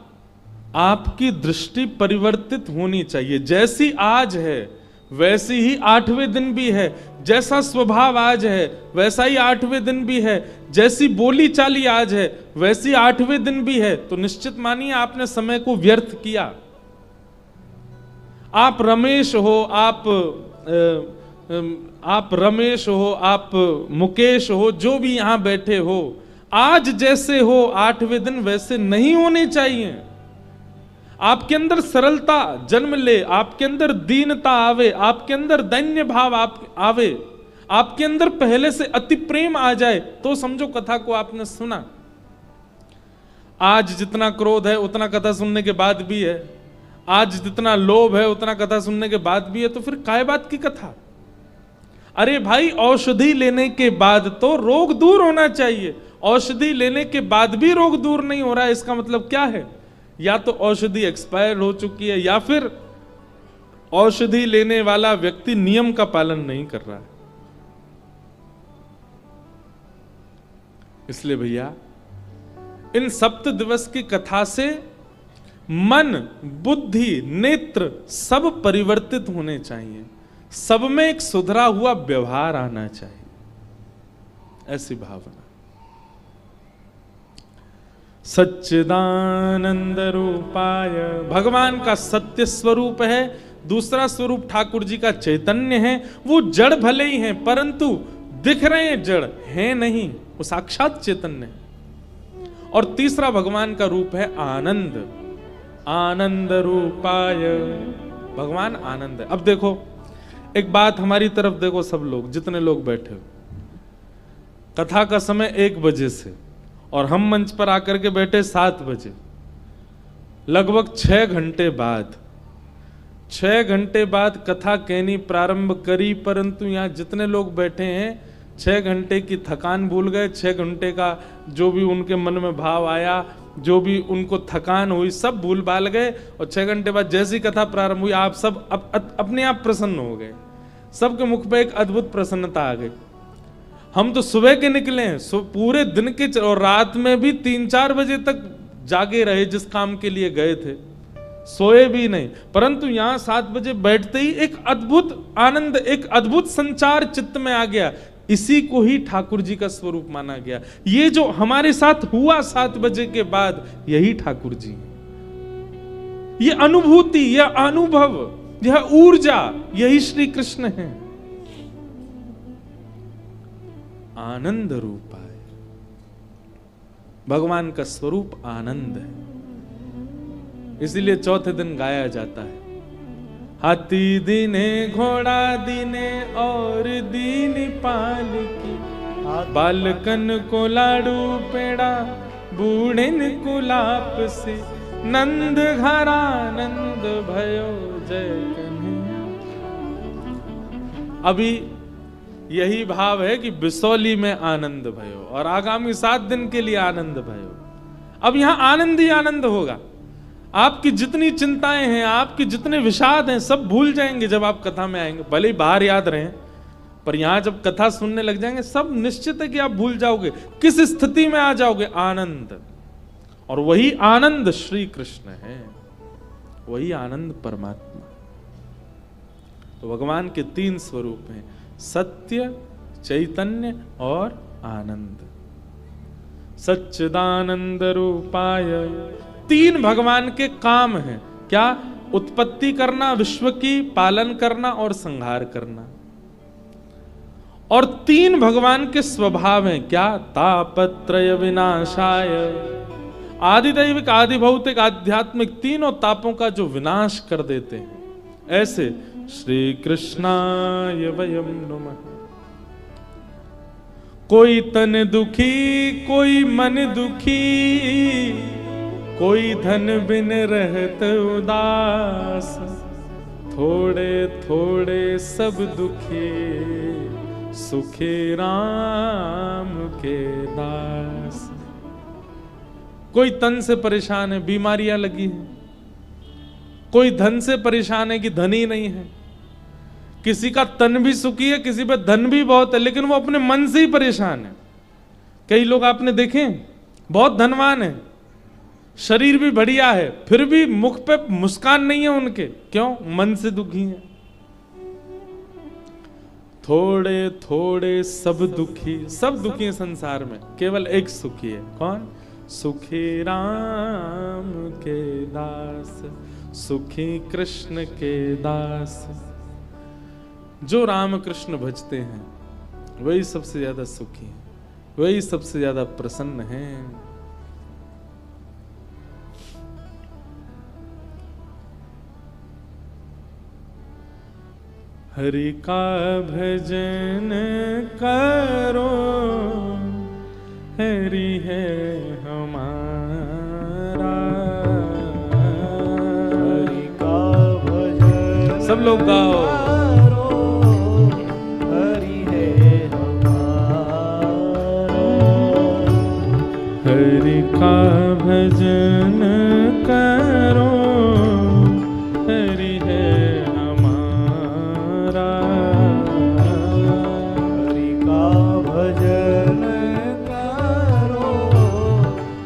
S2: आपकी दृष्टि परिवर्तित होनी चाहिए। जैसी आज है वैसी ही 8वें दिन भी है। जैसा स्वभाव आज है वैसा ही 8वें दिन भी है। जैसी बोली चाली आज है वैसी 8वें दिन भी है। तो निश्चित मानिए आपने समय को व्यर्थ किया। आप रमेश हो, आप रमेश हो, आप मुकेश हो, जो भी यहां बैठे हो, आज जैसे हो 8वें दिन वैसे नहीं होने चाहिए। आपके अंदर सरलता जन्म ले, आपके अंदर दीनता आवे, आपके अंदर दैन्य भाव आवे, आपके अंदर पहले से अति प्रेम आ जाए, तो समझो कथा को आपने सुना। आज जितना क्रोध है उतना कथा सुनने के बाद भी है, आज जितना लोभ है उतना कथा सुनने के बाद भी है, तो फिर काय बात की कथा? अरे भाई, औषधि लेने के बाद तो रोग दूर होना चाहिए। औषधि लेने के बाद भी रोग दूर नहीं हो रहा है, इसका मतलब क्या है? या तो औषधि एक्सपायर हो चुकी है, या फिर औषधि लेने वाला व्यक्ति नियम का पालन नहीं कर रहा है। इसलिए भैया, इन सप्त दिवस की कथा से मन, बुद्धि, नेत्र सब परिवर्तित होने चाहिए। सब में एक सुधरा हुआ व्यवहार आना चाहिए, ऐसी भावना। सच्चिदानंद रूपाय, भगवान का सत्य स्वरूप है। दूसरा स्वरूप ठाकुर जी का चैतन्य है। वो जड़ भले ही हैं, परंतु दिख रहे हैं जड़ है नहीं, वो साक्षात चैतन्य है। और तीसरा भगवान का रूप है आनंद, आनंद रूपाय, भगवान आनंद है। अब देखो, एक बात हमारी तरफ देखो, सब लोग जितने लोग बैठे हो, कथा का समय 1 बजे से, और हम मंच पर आकर के बैठे 7 बजे, लगभग 6 घंटे बाद, 6 घंटे बाद कथा कहनी प्रारंभ करी, परंतु यहाँ जितने लोग बैठे हैं 6 घंटे की थकान भूल गए, 6 घंटे का जो भी उनके मन में भाव आया जो भी उनको थकान हुई सब भूल भाल गए, और 6 घंटे बाद जैसी कथा प्रारंभ हुई आप सब अपने आप प्रसन्न हो गए। सबके मुख पे एक अद्भुत प्रसन्नता आ गई। हम तो सुबह के निकले हैं, पूरे दिन के और रात में भी 3-4 बजे तक जागे रहे, जिस काम के लिए गए थे, सोए भी नहीं। परंतु यहां 7 बजे बैठते ही एक अद्भुत आनंद, एक अद्भुत संचार चित्त में आ गया। इसी को ही ठाकुर जी का स्वरूप माना गया। ये जो हमारे साथ हुआ 7 बजे के बाद, यही ठाकुर जी है। ये अनुभूति, यह अनुभव, यह ऊर्जा, यही श्री कृष्ण है। आनंद रूप है, भगवान का स्वरूप आनंद है। इसीलिए चौथे दिन गाया जाता है, हाथी दीने घोड़ा दीने और दीन पालकी, बालकन को लाडू पेड़ा बूढ़िन को लाप से, नंद घरानंद भयो जय कन्हैया। अभी यही भाव है कि बिसौली में आनंद भयो, और आगामी 7 दिन के लिए आनंद भयो। अब यहां आनंद ही आनंद होगा। आपकी जितनी चिंताएं हैं, आपके जितने विषाद हैं, सब भूल जाएंगे जब आप कथा में आएंगे। भले ही बाहर याद रहें, पर यहां जब कथा सुनने लग जाएंगे, सब निश्चित है कि आप भूल जाओगे। किस स्थिति में आ जाओगे? आनंद। और वही आनंद श्री कृष्ण है, वही आनंद परमात्मा। तो भगवान के 3 स्वरूप हैं, सत्य, चैतन्य और आनंद। सच्चिदानंद रूपाय, 3 भगवान के काम हैं। क्या? उत्पत्ति करना, विश्व की पालन करना और संहार करना। और 3 भगवान के स्वभाव हैं। क्या? तापत्रय विनाशाय, आदिदैविक, आदि भौतिक, आध्यात्मिक, तीनों तापों का जो विनाश कर देते हैं। ऐसे श्री कृष्णाय वयम नमः। कोई तन दुखी, कोई मन दुखी, कोई धन बिन रहत उदास, थोड़े थोड़े सब दुखी, सुखी राम के दास। कोई तन से परेशान है, बीमारियां लगी हैं। कोई धन से परेशान है कि धन ही नहीं है। किसी का तन भी सुखी है, किसी पे धन भी बहुत है, लेकिन वो अपने मन से ही परेशान है। कई लोग आपने देखे बहुत धनवान है, शरीर भी बढ़िया है, फिर भी मुख पे मुस्कान नहीं है उनके। क्यों? मन से दुखी है। थोड़े थोड़े सब दुखी, सब दुखी है संसार में, केवल एक सुखी है। कौन? सुखी राम के दास, सुखी कृष्ण के दास। जो राम कृष्ण भजते हैं वही सबसे ज्यादा सुखी है, वही सबसे ज्यादा प्रसन्न है। हरि का भजन करो, हरि है हमारा।
S3: हरि का भजन
S2: सब लोग गाओ।
S3: हरि है हमारा।
S2: हरि का भजन करो, हरि है हमारा।
S3: हरि का भजन करो,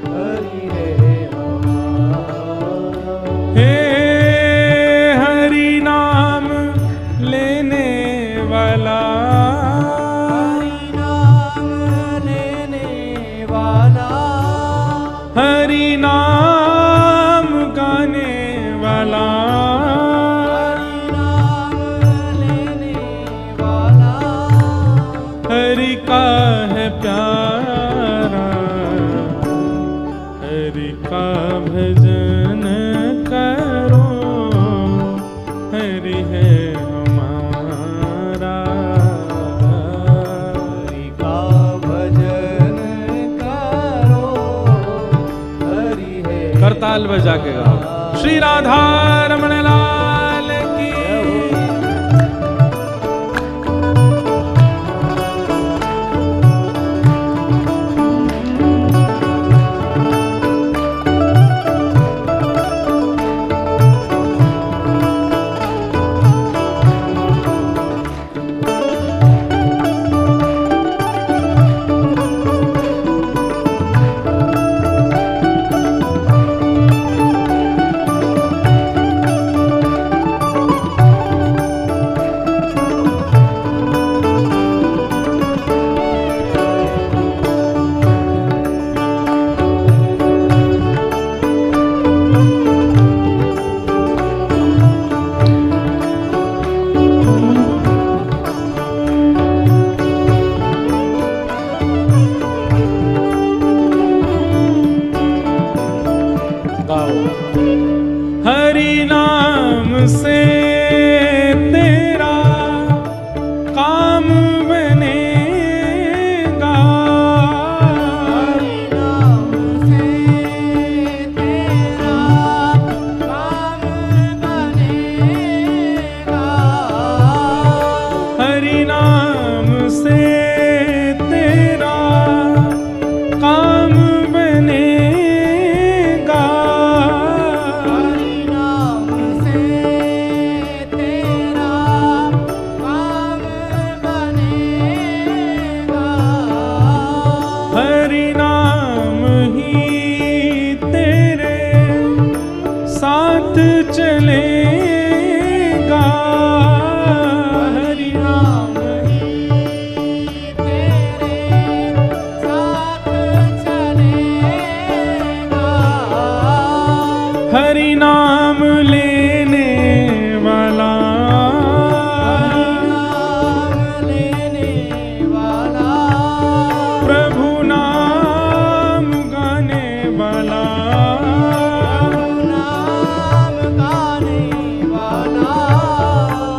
S3: हरि है हमारा।
S2: हे हरि नाम लेने वाला,
S3: हरि नाम लेने वाला,
S2: हरि नाम गाने वाला,
S3: हरि नाम लेने वाला।
S2: हरि का है प्यारा। हरि का भजन करो, हरि है हमारा।
S3: हरि का भजन करो, हरि है
S2: करताल बजा के गाओ। श्री राधा रमण लाल की।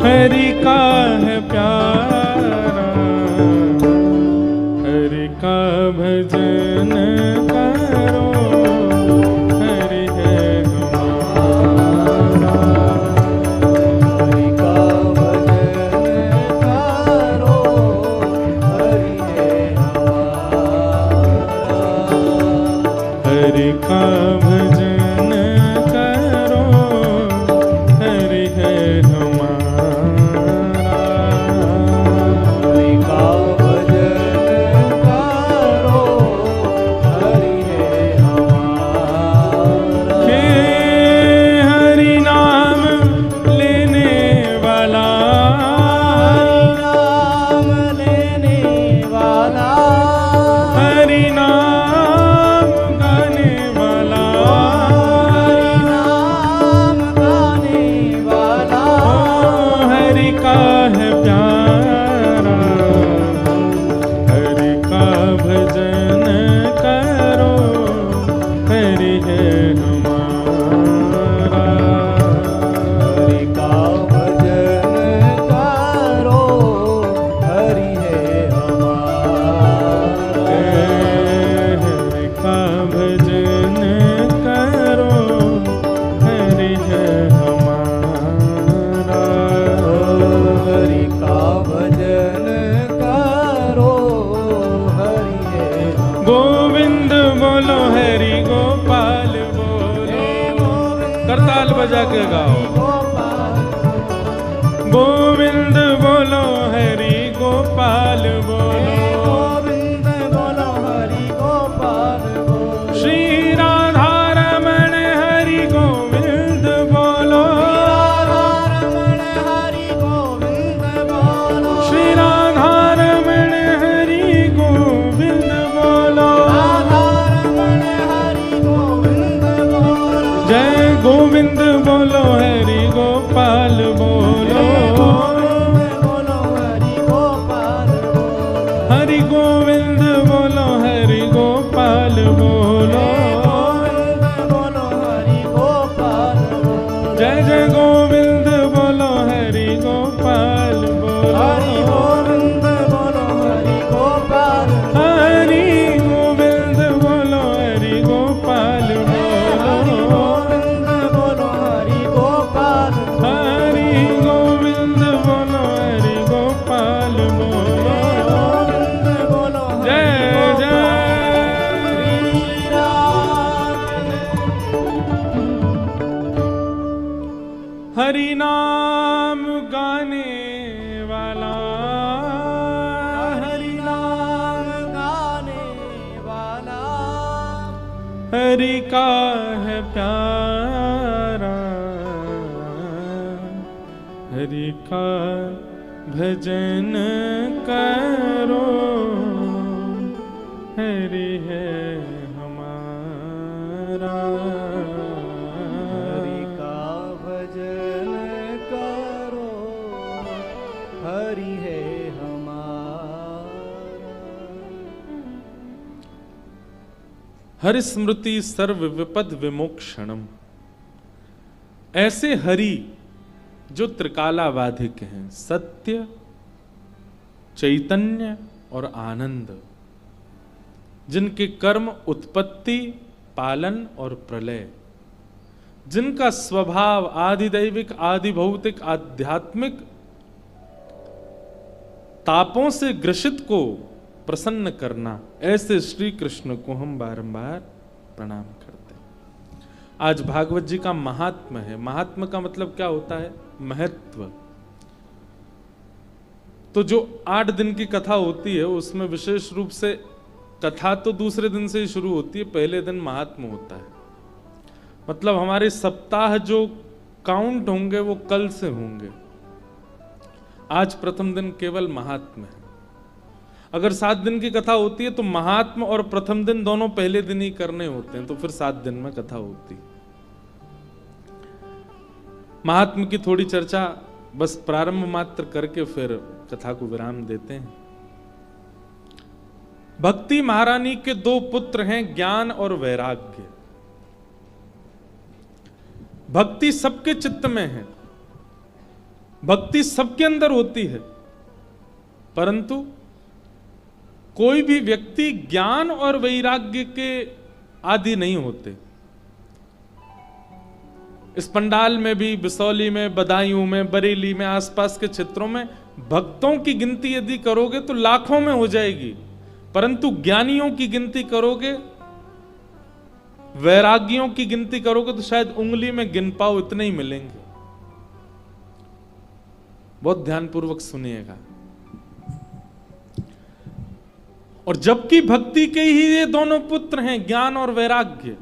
S2: हरि का है प्यारा, हरि का भजन करो, हरि है हमारा।
S3: हरि का भजन करो, हरि है हमारा।
S2: हरि का भजन करो, हरि है हमारा।
S3: हरि का भजन करो, हरि है हमारा।
S2: हे हरि नाम लेने वाला,
S3: नाम लेने वाला,
S2: हरि नाम गाने वाला,
S3: हरि नाम गाने वाला।
S2: ओ हरि का है प्यारा, हरि का भजन करो, हरि है हमारा।
S3: हरि का भजन करो, हरि है हमारा।
S2: हरि का भजन करो, हरि है हमारा।
S3: हरि का भजन करो, हरि है हमारा।
S2: गोविंद बोलो, हरि गोपाल बोलो, करताल बजा के गाओ। गोविंद बोलो, हरि गोपाल बोलो,
S3: गोविंद बोलो, हरि गोपाल बोलो।
S2: श्री राधा रमण हरि गोविंद बोलो,
S3: रमण हरि गोविंद बोलो।
S2: श्री राधा रमण हरि गोविंद बोलो।
S3: राधा रमण हरि गोविंद बोलो।
S2: जय गोविंद बोलो, हरि गोपाल बोलो,
S3: गोविंद बोलो, हरि गोपाल बोलो।
S2: हरि गोविंद बोलो, हरि गोपाल बोलो।
S3: गोविंद बोलो, हरि गोपाल बोलो।
S2: जय जय गोविंद बोलो, हरि गोपाल बोलो।
S3: हरि गोविंद बोलो, हरि गोपाल बोलो।
S2: हरि गोविंद बोलो, हरि गोपाल
S3: हरि
S2: बोलो।
S3: गोविंद बोलो, हरि गोपाल बोलो।
S2: हरि गोविंद बोलो, हरि गोपाल बोलो।
S3: गोविंद बोलो,
S2: जय जय
S3: हरि राम।
S2: हरि नाम गाने वाला,
S3: हरि नाम गाने वाला,
S2: हरि का है प्यारा, हरि का भजन करो, हरि है हमारा।
S3: हरि का भजन करो, हरि है हमारा।
S2: हरि स्मृति सर्व विपद विमोक्षणम। ऐसे हरि जो त्रिकालाबाधिक हैं, सत्य, चैतन्य और आनंद, जिनके कर्म उत्पत्ति, पालन और प्रलय, जिनका स्वभाव आदिदैविक, आदि भौतिक, आध्यात्मिक तापों से ग्रसित को प्रसन्न करना, ऐसे श्री कृष्ण को हम बारंबार प्रणाम करते हैं। आज भागवत जी का महात्म्य है। महात्म्य का मतलब क्या होता है? महत्व। तो जो 8 दिन की कथा होती है उसमें विशेष रूप से कथा तो दूसरे दिन से ही शुरू होती है, पहले दिन महात्म्य होता है। मतलब हमारे सप्ताह जो काउंट होंगे वो कल से होंगे। आज प्रथम दिन केवल महात्म्य है। अगर 7 दिन की कथा होती है तो महात्म्य और प्रथम दिन दोनों पहले दिन ही करने होते हैं, तो फिर 7 दिन में कथा होती। महात्म्य की थोड़ी चर्चा बस प्रारंभ मात्र करके फिर कथा को विराम देते हैं। भक्ति महारानी के 2 पुत्र हैं, ज्ञान और वैराग्य। भक्ति सबके चित्त में है, भक्ति सबके अंदर होती है, परंतु कोई भी व्यक्ति ज्ञान और वैराग्य के आदि नहीं होते। इस पंडाल में भी, बिसौली में, बदायूं में, बरेली में, आसपास के क्षेत्रों में भक्तों की गिनती यदि करोगे तो लाखों में हो जाएगी, परंतु ज्ञानियों की गिनती करोगे, वैरागियों की गिनती करोगे तो शायद उंगली में गिन पाओ, इतने ही मिलेंगे। बहुत ध्यानपूर्वक सुनिएगा। और जबकि भक्ति के ही ये दोनों पुत्र हैं, ज्ञान और वैराग्य।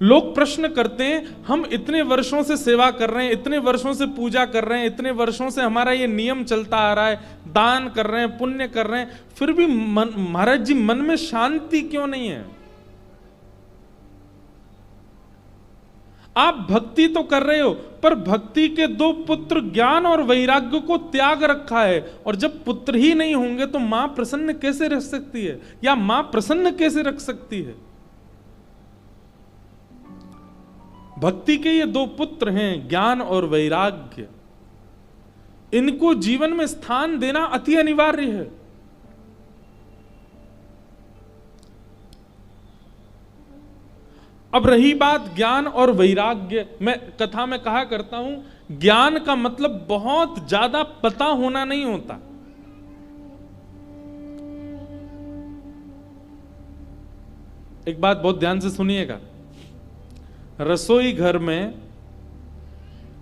S2: लोग प्रश्न करते हैं, हम इतने वर्षों से सेवा कर रहे हैं, इतने वर्षों से पूजा कर रहे हैं, इतने वर्षों से हमारा ये नियम चलता आ रहा है, दान कर रहे हैं, पुण्य कर रहे हैं, फिर भी महाराज जी मन में शांति क्यों नहीं है? आप भक्ति तो कर रहे हो, पर भक्ति के दो पुत्र ज्ञान और वैराग्य को त्याग रखा है, और जब पुत्र ही नहीं होंगे तो मां प्रसन्न कैसे रह सकती है, या मां प्रसन्न कैसे रख सकती है? भक्ति के ये दो पुत्र हैं, ज्ञान और वैराग्य, इनको जीवन में स्थान देना अति अनिवार्य है। अब रही बात ज्ञान और वैराग्य, मैं कथा में कहा करता हूं, ज्ञान का मतलब बहुत ज्यादा पता होना नहीं होता। एक बात बहुत ध्यान से सुनिएगा, रसोई घर में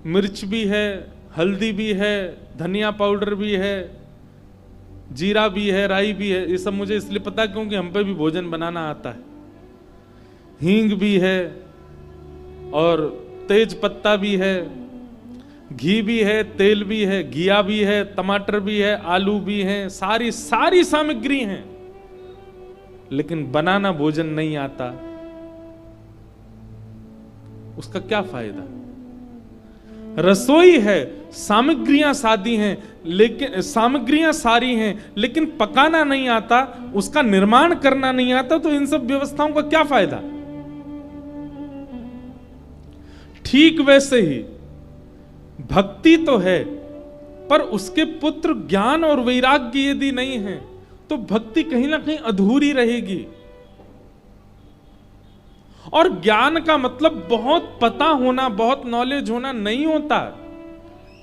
S2: मिर्च भी है, हल्दी भी है, धनिया पाउडर भी है, जीरा भी है, राई भी है। ये सब मुझे इसलिए पता है क्योंकि हम पे भी भोजन बनाना आता है। हींग भी है और तेज पत्ता भी है, घी भी है, तेल भी है, घिया भी है, टमाटर भी है, आलू भी है, सारी सामग्री हैं, लेकिन बनाना भोजन नहीं आता। उसका क्या फायदा? रसोई है, सामग्रियां सादी हैं, लेकिन सामग्रियां सारी हैं, लेकिन पकाना नहीं आता, उसका निर्माण करना नहीं आता, तो इन सब व्यवस्थाओं का क्या फायदा? ठीक वैसे ही भक्ति तो है, पर उसके पुत्र ज्ञान और वैराग्य यदि नहीं है तो भक्ति कहीं ना कहीं अधूरी रहेगी। और ज्ञान का मतलब बहुत पता होना, बहुत नॉलेज होना नहीं होता।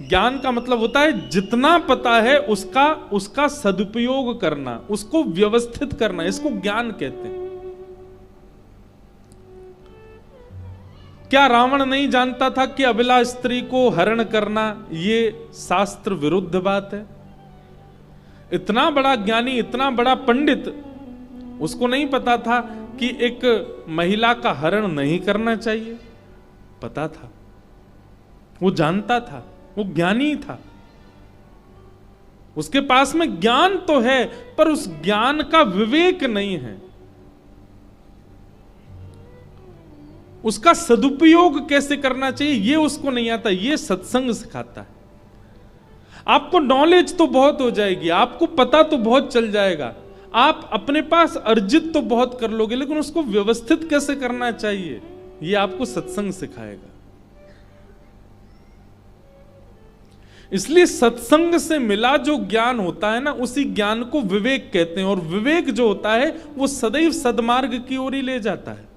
S2: ज्ञान का मतलब होता है जितना पता है उसका सदुपयोग करना, उसको व्यवस्थित करना, इसको ज्ञान कहते हैं। क्या रावण नहीं जानता था कि अबला स्त्री को हरण करना ये शास्त्र विरुद्ध बात है? इतना बड़ा ज्ञानी, इतना बड़ा पंडित, उसको नहीं पता था कि एक महिला का हरण नहीं करना चाहिए? पता था, वो जानता था, वो ज्ञानी था। उसके पास में ज्ञान तो है, पर उस ज्ञान का विवेक नहीं है। उसका सदुपयोग कैसे करना चाहिए ये उसको नहीं आता। ये सत्संग सिखाता है। आपको नॉलेज तो बहुत हो जाएगी, आपको पता तो बहुत चल जाएगा, आप अपने पास अर्जित तो बहुत कर लोगे, लेकिन उसको व्यवस्थित कैसे करना चाहिए ये आपको सत्संग सिखाएगा। इसलिए सत्संग से मिला जो ज्ञान होता है ना, उसी ज्ञान को विवेक कहते हैं। और विवेक जो होता है वो सदैव सद्मार्ग की ओर ही ले जाता है।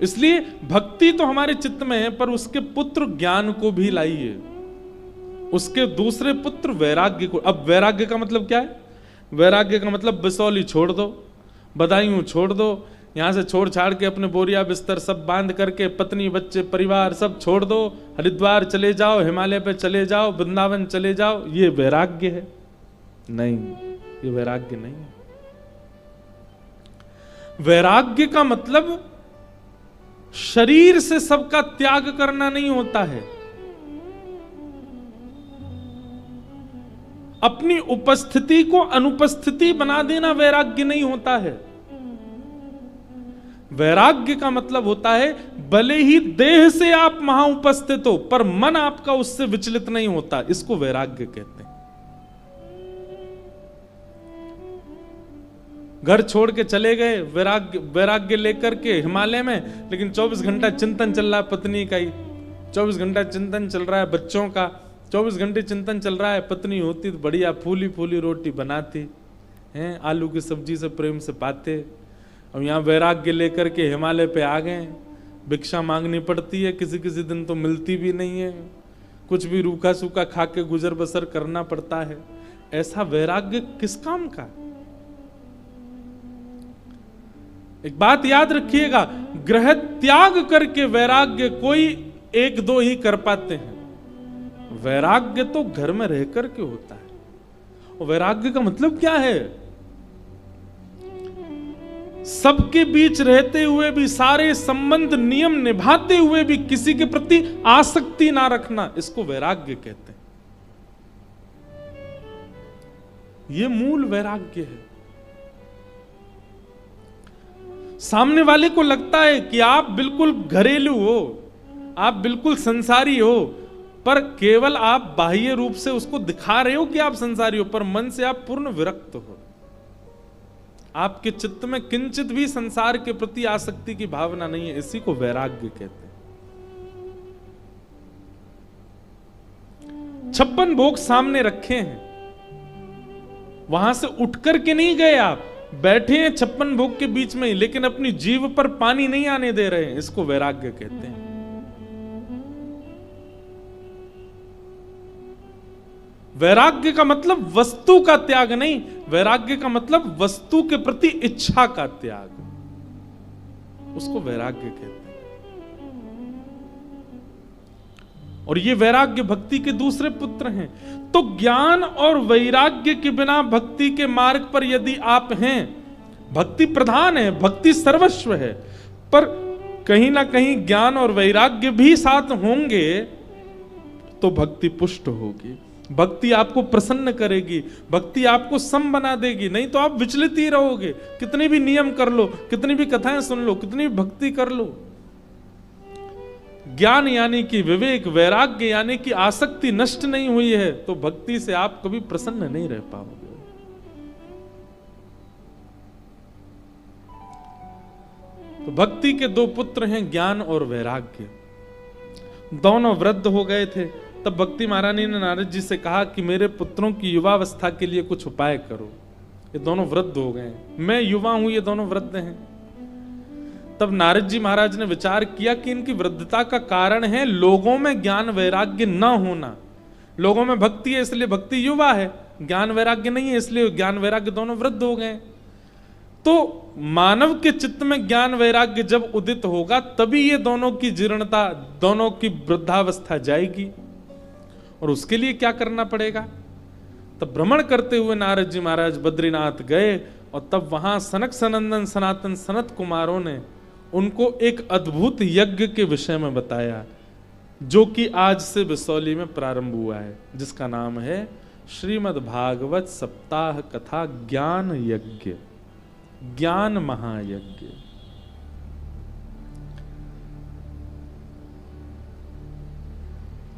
S2: इसलिए भक्ति तो हमारे चित्त में है, पर उसके पुत्र ज्ञान को भी लाइए, उसके दूसरे पुत्र वैराग्य को। अब वैराग्य का मतलब क्या है? वैराग्य का मतलब बिसौली छोड़ दो, बदायूं छोड़ दो, यहां से छोड़ छाड़ के अपने बोरिया बिस्तर सब बांध करके पत्नी बच्चे परिवार सब छोड़ दो, हरिद्वार चले जाओ, हिमालय पे चले जाओ, वृंदावन चले जाओ, ये वैराग्य है? नहीं, ये वैराग्य नहीं है। वैराग्य का मतलब शरीर से सबका त्याग करना नहीं होता है। अपनी उपस्थिति को अनुपस्थिति बना देना वैराग्य नहीं होता है। वैराग्य का मतलब होता है भले ही देह से आप वहां उपस्थित हो, पर मन आपका उससे विचलित नहीं होता। इसको वैराग्य कहते हैं। घर छोड़ के चले गए वैराग्य लेकर के हिमालय में, लेकिन 24 घंटा चिंतन चल रहा है पत्नी का ही, 24 घंटा चिंतन चल रहा है बच्चों का, 24 घंटे चिंतन चल रहा है। पत्नी होती तो बढ़िया फूली फूली रोटी बनाती हैं, आलू की सब्जी से प्रेम से पाते। अब यहाँ वैराग्य लेकर के हिमालय पे आ गए, भिक्षा मांगनी पड़ती है, किसी किसी दिन तो मिलती भी नहीं है, कुछ भी रूखा सूखा खा के गुजर बसर करना पड़ता है। ऐसा वैराग्य किस काम का? एक बात याद रखिएगा, ग्रह त्याग करके वैराग्य कोई एक दो ही कर पाते हैं, वैराग्य तो घर में रह करके होता है। और वैराग्य का मतलब क्या है? सबके बीच रहते हुए भी, सारे संबंध नियम निभाते हुए भी किसी के प्रति आसक्ति ना रखना, इसको वैराग्य कहते हैं। यह मूल वैराग्य है। सामने वाले को लगता है कि आप बिल्कुल घरेलू हो, आप बिल्कुल संसारी हो, पर केवल आप बाह्य रूप से उसको दिखा रहे हो कि आप संसारी हो, पर मन से आप पूर्ण विरक्त हो। आपके चित्त में किंचित भी संसार के प्रति आसक्ति की भावना नहीं है, इसी को वैराग्य कहते हैं। 56 भोग सामने रखे हैं, वहां से उठ करके नहीं गए आप, बैठे हैं 56 भोग के बीच में ही, लेकिन अपनी जीभ पर पानी नहीं आने दे रहे हैं, इसको वैराग्य कहते हैं। वैराग्य का मतलब वस्तु का त्याग नहीं, वैराग्य का मतलब वस्तु के प्रति इच्छा का त्याग, उसको वैराग्य कहते हैं। और ये वैराग्य भक्ति के दूसरे पुत्र हैं। तो ज्ञान और वैराग्य के बिना भक्ति के मार्ग पर यदि आप हैं, भक्ति प्रधान है, भक्ति सर्वस्व है, पर कहीं ना कहीं ज्ञान और वैराग्य भी साथ होंगे तो भक्ति पुष्ट होगी, भक्ति आपको प्रसन्न करेगी, भक्ति आपको सम बना देगी। नहीं तो आप विचलित ही रहोगे, कितने भी नियम कर लो, कितनी भी कथाएं सुन लो, कितनी भी भक्ति कर लो। ज्ञान यानी कि विवेक, वैराग्य यानी कि आसक्ति नष्ट नहीं हुई है, तो भक्ति से आप कभी प्रसन्न नहीं रह पाओगे। तो भक्ति के दो पुत्र हैं, ज्ञान और वैराग्य। दोनों वृद्ध हो गए थे, तब भक्ति महारानी ने नारद जी से कहा कि मेरे पुत्रों की युवावस्था के लिए कुछ उपाय करो। ये दोनों वृद्ध हो गए, मैं युवा हूं, ये दोनों वृद्ध हैं। तब नारद जी महाराज ने विचार किया कि इनकी वृद्धता का कारण है लोगों में ज्ञान वैराग्य न होना। लोगों में भक्ति है इसलिए भक्ति युवा है, ज्ञान वैराग्य नहीं है इसलिए ज्ञान वैराग्य दोनों वृद्ध हो गए। तो मानव के चित्त में ज्ञान वैराग्य जब उदित होगा तभी ये दोनों की जीर्णता, दोनों की वृद्धावस्था जाएगी। और उसके लिए क्या करना पड़ेगा? तब भ्रमण करते हुए नारद जी महाराज बद्रीनाथ गए, और तब वहां सनक सनंदन सनातन सनत कुमारों ने उनको एक अद्भुत यज्ञ के विषय में बताया, जो कि आज से बिसौली में प्रारंभ हुआ है, जिसका नाम है श्रीमद् भागवत सप्ताह कथा ज्ञान यज्ञ, ज्ञान महायज्ञ।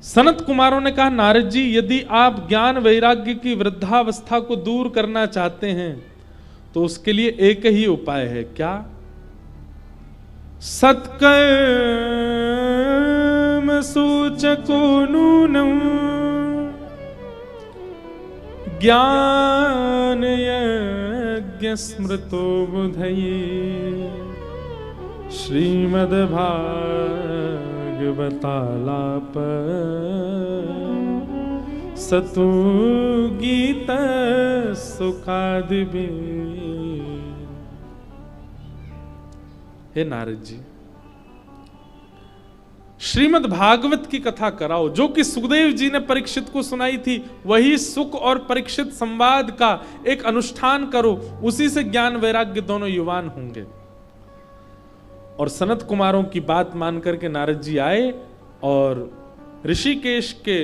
S2: सनत कुमारों ने कहा, नारद जी यदि आप ज्ञान वैराग्य की वृद्धावस्था को दूर करना चाहते हैं तो उसके लिए एक ही उपाय है। क्या? सत्कर्म सूचको नूनम ज्ञान यज्ञ स्मृतो बुधये श्रीमद् भागवतालाप सतु गीत सुखादिबे। हे नारद जी, श्रीमद् भागवत की कथा कराओ, जो कि सुखदेव जी ने परीक्षित को सुनाई थी। वही सुख और परीक्षित संवाद का एक अनुष्ठान करो, उसी से ज्ञान वैराग्य दोनों युवान होंगे। और सनत कुमारों की बात मान करके नारद जी आए और ऋषिकेश के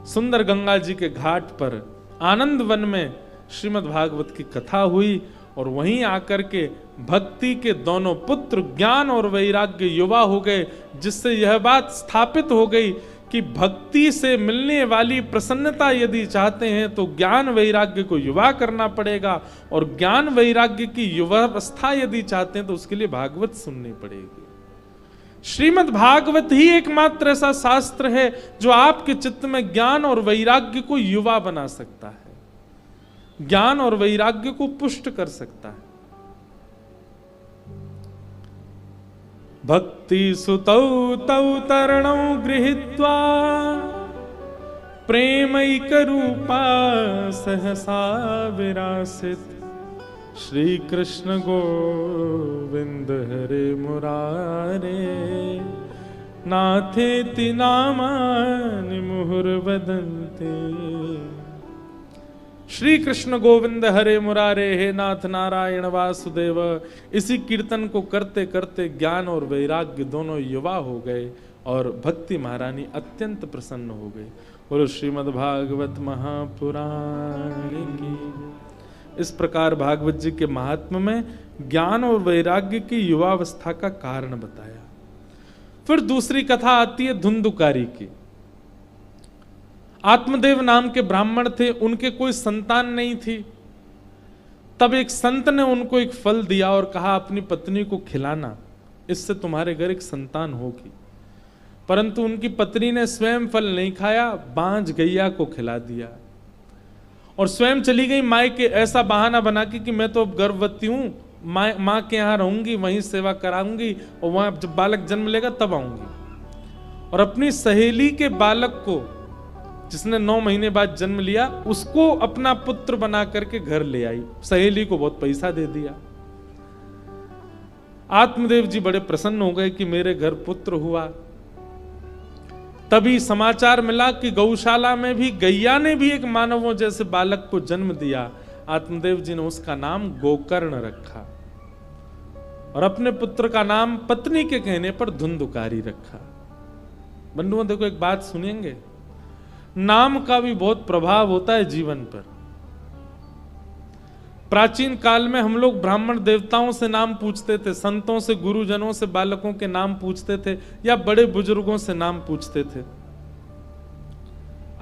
S2: सुंदर गंगा जी के घाट पर आनंद वन में श्रीमद् भागवत की कथा हुई। और वहीं आकर के भक्ति के दोनों पुत्र ज्ञान और वैराग्य युवा हो गए, जिससे यह बात स्थापित हो गई कि भक्ति से मिलने वाली प्रसन्नता यदि चाहते हैं तो ज्ञान वैराग्य को युवा करना पड़ेगा, और ज्ञान वैराग्य की युवावस्था यदि चाहते हैं तो उसके लिए भागवत सुननी पड़ेगी। श्रीमद् भागवत ही एकमात्र ऐसा शास्त्र है जो आपके चित्त में ज्ञान और वैराग्य को युवा बना सकता है, ज्ञान और वैराग्य को पुष्ट कर सकता है। भक्ति सुतौ तौ तरणौ गृहीत्वा प्रेमैक रूपा सहसा विरासित, श्री कृष्ण गोविंद हरे मुरारे नाथेति नामानि मुहुर्वदन्ते। श्री कृष्ण गोविंद हरे मुरारे, हे नाथ नारायण वासुदेव। इसी कीर्तन को करते करते ज्ञान और वैराग्य दोनों युवा हो गए और भक्ति महारानी अत्यंत प्रसन्न हो गई। बोलो श्रीमद् भागवत महापुराण की। इस प्रकार भागवत जी के महात्म्य में ज्ञान और वैराग्य की युवावस्था का कारण बताया। फिर दूसरी कथा आती है धुंधुकारी की। आत्मदेव नाम के ब्राह्मण थे, उनके कोई संतान नहीं थी। तब एक संत ने उनको एक फल दिया और कहा अपनी पत्नी को खिलाना, इससे तुम्हारे घर एक संतान होगी। परंतु उनकी पत्नी ने स्वयं फल नहीं खाया, बांझ गैया को खिला दिया और स्वयं चली गई मायके, ऐसा बहाना बना कि मैं तो अब गर्भवती हूं, माँ के यहाँ रहूंगी, वहीं सेवा कराऊंगी और वहां जब बालक जन्म लेगा तब आऊंगी। और अपनी सहेली के बालक को, जिसने 9 महीने बाद जन्म लिया, उसको अपना पुत्र बना करके घर ले आई। सहेली को बहुत पैसा दे दिया। आत्मदेव जी बड़े प्रसन्न हो गए कि मेरे घर पुत्र हुआ। तभी समाचार मिला कि गौशाला में भी गैया ने भी एक मानवों जैसे बालक को जन्म दिया। आत्मदेव जी ने उसका नाम गोकर्ण रखा और अपने पुत्र का नाम पत्नी के कहने पर धुंधुकारी रखा। बंधुओं देखो, एक बात सुनेंगे, नाम का भी बहुत प्रभाव होता है जीवन पर। प्राचीन काल में हम लोग ब्राह्मण देवताओं से नाम पूछते थे, संतों से, गुरुजनों से बालकों के नाम पूछते थे, या बड़े बुजुर्गों से नाम पूछते थे।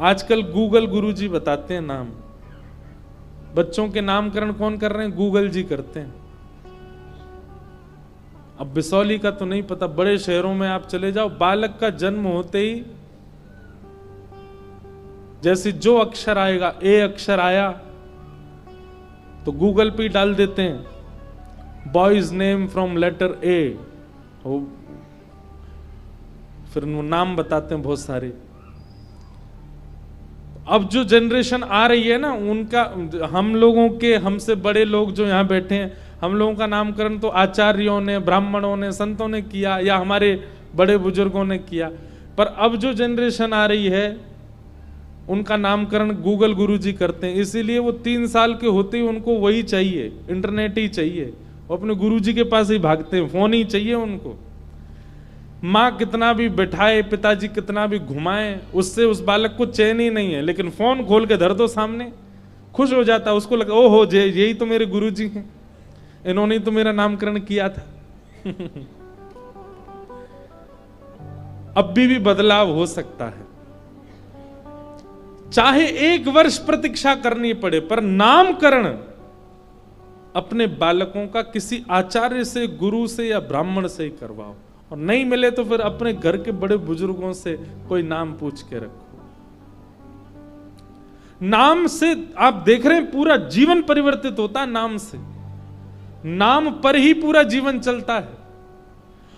S2: आजकल गूगल गुरुजी बताते हैं नाम। बच्चों के नामकरण कौन कर रहे हैं? गूगल जी करते हैं। अब बिसौली का तो नहीं पता, बड़े शहरों में आप चले जाओ, बालक का जन्म होते ही जैसे जो अक्षर आएगा, ए अक्षर आया तो गूगल पे डाल देते हैं boys name from letter A, फिर वो नाम बताते हैं बहुत सारे। अब जो जनरेशन आ रही है ना, उनका, हम लोगों के, हमसे बड़े लोग जो यहाँ बैठे हैं, हम लोगों का नामकरण तो आचार्यों ने, ब्राह्मणों ने, संतों ने किया, या हमारे बड़े बुजुर्गों ने किया। पर अब जो जनरेशन आ रही है उनका नामकरण गूगल गुरुजी करते हैं। इसीलिए वो 3 साल के होते ही उनको वही चाहिए, इंटरनेट ही चाहिए, वो अपने गुरुजी के पास ही भागते हैं, फोन ही चाहिए उनको। माँ कितना भी बिठाए, पिताजी कितना भी घुमाए, उससे उस बालक को चैन ही नहीं है। लेकिन फोन खोल के धर दो सामने, खुश हो जाता है, उसको लगता ओहो यही तो मेरे गुरुजी हैं, इन्होंने तो मेरा नामकरण किया था। अब भी बदलाव हो सकता है, चाहे 1 वर्ष प्रतीक्षा करनी पड़े, पर नामकरण अपने बालकों का किसी आचार्य से, गुरु से या ब्राह्मण से ही करवाओ, और नहीं मिले तो फिर अपने घर के बड़े बुजुर्गों से कोई नाम पूछ के रखो। नाम से आप देख रहे हैं पूरा जीवन परिवर्तित होता है। नाम से, नाम पर ही पूरा जीवन चलता है।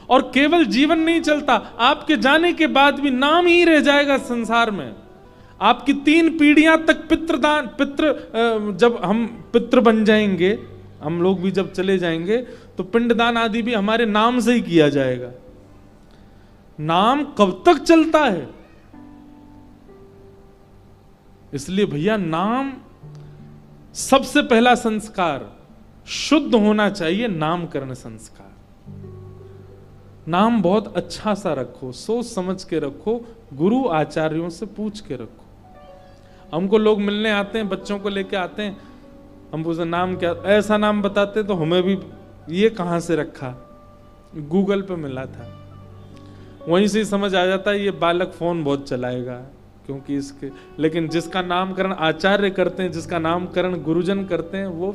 S2: और केवल जीवन नहीं चलता, आपके जाने के बाद भी नाम ही रह जाएगा संसार में। आपकी 3 पीढ़ियां तक जब हम पितृ बन जाएंगे, हम लोग भी जब चले जाएंगे, तो पिंडदान आदि भी हमारे नाम से ही किया जाएगा। नाम कब तक चलता है? इसलिए भैया, नाम सबसे पहला संस्कार शुद्ध होना चाहिए, नामकरण संस्कार। नाम बहुत अच्छा सा रखो, सोच समझ के रखो, गुरु आचार्यों से पूछ के रखो। हमको लोग मिलने आते हैं, बच्चों को लेके आते हैं, हम पूछते नाम क्या, ऐसा नाम बताते तो हमें भी, ये कहां से रखा, गूगल पे मिला था। वहीं से ही समझ आ जाता है ये बालक फोन बहुत चलाएगा, क्योंकि इसके, लेकिन जिसका नामकरण आचार्य करते हैं, जिसका नामकरण गुरुजन करते हैं, वो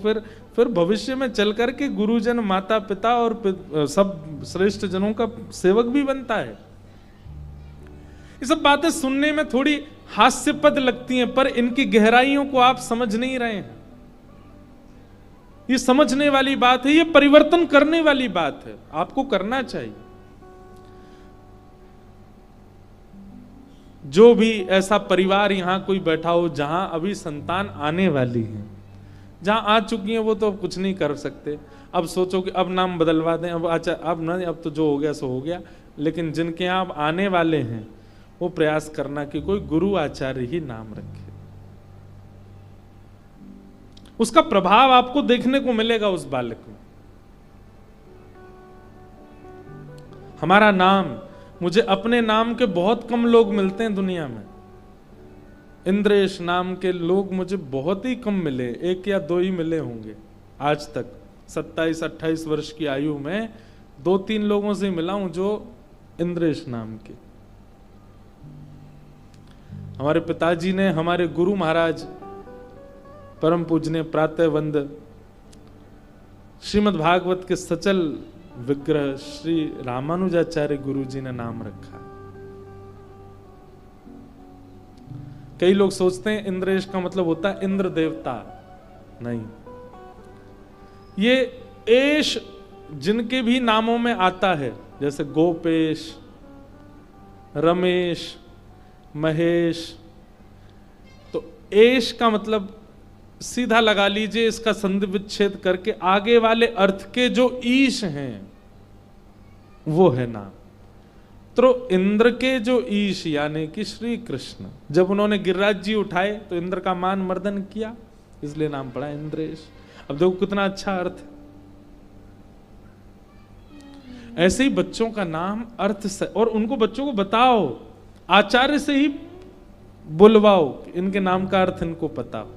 S2: फिर भविष्य में चल करके गुरुजन, माता पिता और सब श्रेष्ठ जनों का सेवक भी बनता है। ये सब बातें सुनने में थोड़ी हास्यपद लगती हैं, पर इनकी गहराइयों को आप समझ नहीं रहे हैं। ये समझने वाली बात है, ये परिवर्तन करने वाली बात है, आपको करना चाहिए। जो भी ऐसा परिवार यहां कोई बैठा हो जहां अभी संतान आने वाली है, जहां आ चुकी है वो तो अब कुछ नहीं कर सकते। अब सोचो कि अब नाम बदलवा दें, अब ना, अब तो जो हो गया सो हो गया। लेकिन जिनके यहां अब आने वाले हैं वो प्रयास करना कि कोई गुरु आचार्य ही नाम रखे। उसका प्रभाव आपको देखने को मिलेगा उस बालक में। हमारा नाम, मुझे अपने नाम के बहुत कम लोग मिलते हैं दुनिया में। इंद्रेश नाम के लोग मुझे बहुत ही कम मिले, 1 या 2 ही मिले होंगे आज तक। 27-28 वर्ष की आयु में 2-3 लोगों से मिला हूं जो इंद्रेश नाम के। हमारे पिताजी ने, हमारे गुरु महाराज परम पूजनीय प्रातःवंद श्रीमद् भागवत के सचल विग्रह श्री रामानुजाचार्य गुरु जी ने नाम रखा। कई लोग सोचते हैं इंद्रेश का मतलब होता है इंद्र देवता, नहीं। ये एश जिनके भी नामों में आता है, जैसे गोपेश, रमेश, महेश, तो एश का मतलब सीधा लगा लीजिए, इसका संधि विच्छेद करके आगे वाले अर्थ के जो ईश हैं वो है नाम। तो इंद्र के जो ईश यानी कि श्री कृष्ण, जब उन्होंने गिरिराज जी उठाए तो इंद्र का मान मर्दन किया, इसलिए नाम पड़ा इंद्रेश। अब देखो कितना अच्छा अर्थ है। ऐसे ही बच्चों का नाम अर्थ से, और उनको बच्चों को बताओ, आचार्य से ही बुलवाओ, इनके नाम का अर्थ इनको पता हो।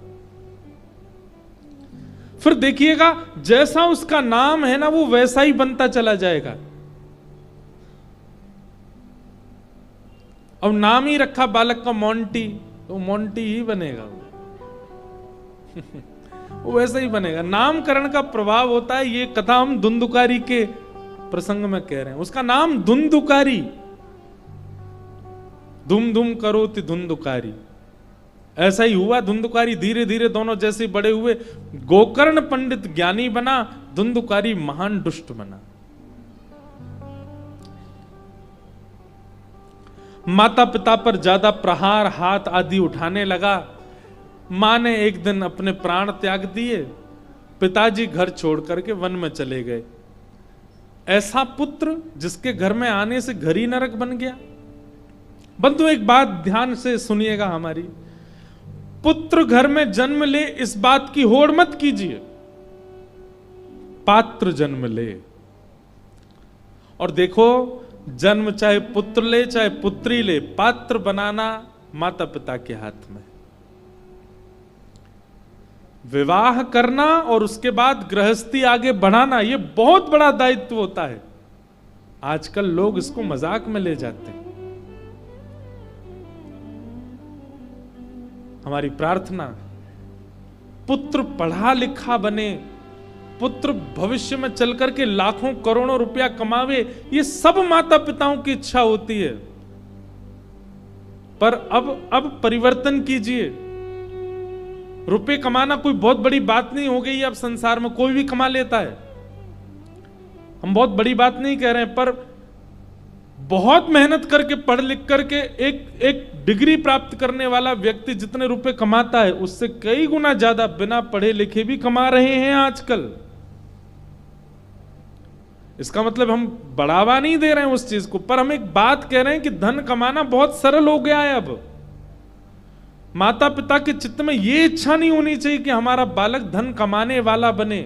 S2: फिर देखिएगा जैसा उसका नाम है ना वो वैसा ही बनता चला जाएगा। अब नाम ही रखा बालक का मोंटी, तो मोंटी ही बनेगा वो वैसा ही बनेगा। नामकरण का प्रभाव होता है। ये कथा हम धुंधुकारी के प्रसंग में कह रहे हैं। उसका नाम धुंधुकारी, धुम धुम करोति धुंधुकारी, ऐसा ही हुआ। धुंधुकारी धीरे धीरे दोनों जैसे बड़े हुए, गोकर्ण पंडित ज्ञानी बना, धुंधुकारी महान दुष्ट बना। माता पिता पर ज्यादा प्रहार, हाथ आदि उठाने लगा। मां ने एक दिन अपने प्राण त्याग दिए, पिताजी घर छोड़ करके वन में चले गए। ऐसा पुत्र जिसके घर में आने से घर ही नरक बन गया। बंधु एक बात ध्यान से सुनिएगा हमारी, पुत्र घर में जन्म ले इस बात की होड़ मत कीजिए, पात्र जन्म ले। और देखो, जन्म चाहे पुत्र ले चाहे पुत्री ले, पात्र बनाना माता पिता के हाथ में। विवाह करना और उसके बाद गृहस्थी आगे बढ़ाना, यह बहुत बड़ा दायित्व होता है। आजकल लोग इसको मजाक में ले जाते हैं। हमारी प्रार्थना, पुत्र पढ़ा लिखा बने, पुत्र भविष्य में चल करके लाखों करोड़ों रुपया कमावे, ये सब माता पिताओं की इच्छा होती है। पर अब परिवर्तन कीजिए। रुपए कमाना कोई बहुत बड़ी बात नहीं हो गई है। अब संसार में कोई भी कमा लेता है। हम बहुत बड़ी बात नहीं कह रहे हैं, पर बहुत मेहनत करके पढ़ लिख करके एक डिग्री प्राप्त करने वाला व्यक्ति जितने रुपए कमाता है, उससे कई गुना ज्यादा बिना पढ़े लिखे भी कमा रहे हैं आजकल। इसका मतलब हम बढ़ावा नहीं दे रहे हैं उस चीज को, पर हम एक बात कह रहे हैं कि धन कमाना बहुत सरल हो गया है। अब माता पिता के चित्त में यह इच्छा नहीं होनी चाहिए कि हमारा बालक धन कमाने वाला बने।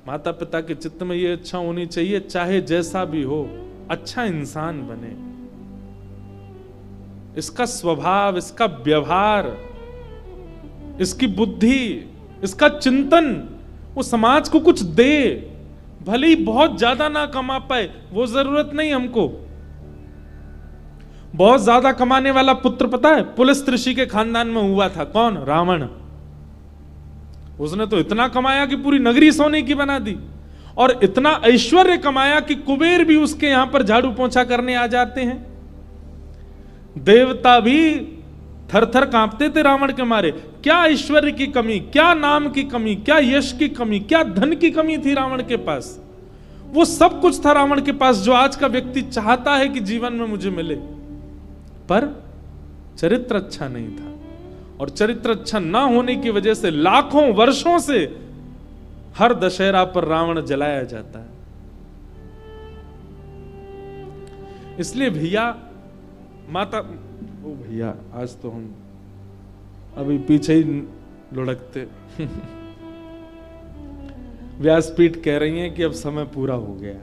S2: माता पिता के चित्त में यह इच्छा होनी चाहिए, चाहे जैसा भी हो, अच्छा इंसान बने। इसका स्वभाव, इसका व्यवहार, इसकी बुद्धि, इसका चिंतन वो समाज को कुछ दे। भले ही बहुत ज्यादा ना कमा पाए, वो जरूरत नहीं हमको। बहुत ज्यादा कमाने वाला पुत्र पता है पुलस्त ऋषि के खानदान में हुआ था, कौन? रावण। उसने तो इतना कमाया कि पूरी नगरी सोने की बना दी, और इतना ऐश्वर्य कमाया कि कुबेर भी उसके यहां पर झाड़ू पोंछा करने आ जाते हैं। देवता भी थर थर कांपते थे रावण के मारे। क्या ऐश्वर्य की कमी, क्या नाम की कमी, क्या यश की कमी, क्या धन की कमी थी रावण के पास। वो सब कुछ था रावण के पास जो आज का व्यक्ति चाहता है कि जीवन में मुझे मिले, पर चरित्र अच्छा नहीं था। और चरित्र अच्छा ना होने की वजह से लाखों वर्षों से हर दशहरा पर रावण जलाया जाता है। इसलिए भैया माता, ओ भैया आज तो हम अभी पीछे ही लुढ़कते। व्यासपीठ कह रही हैं कि अब समय पूरा हो गया,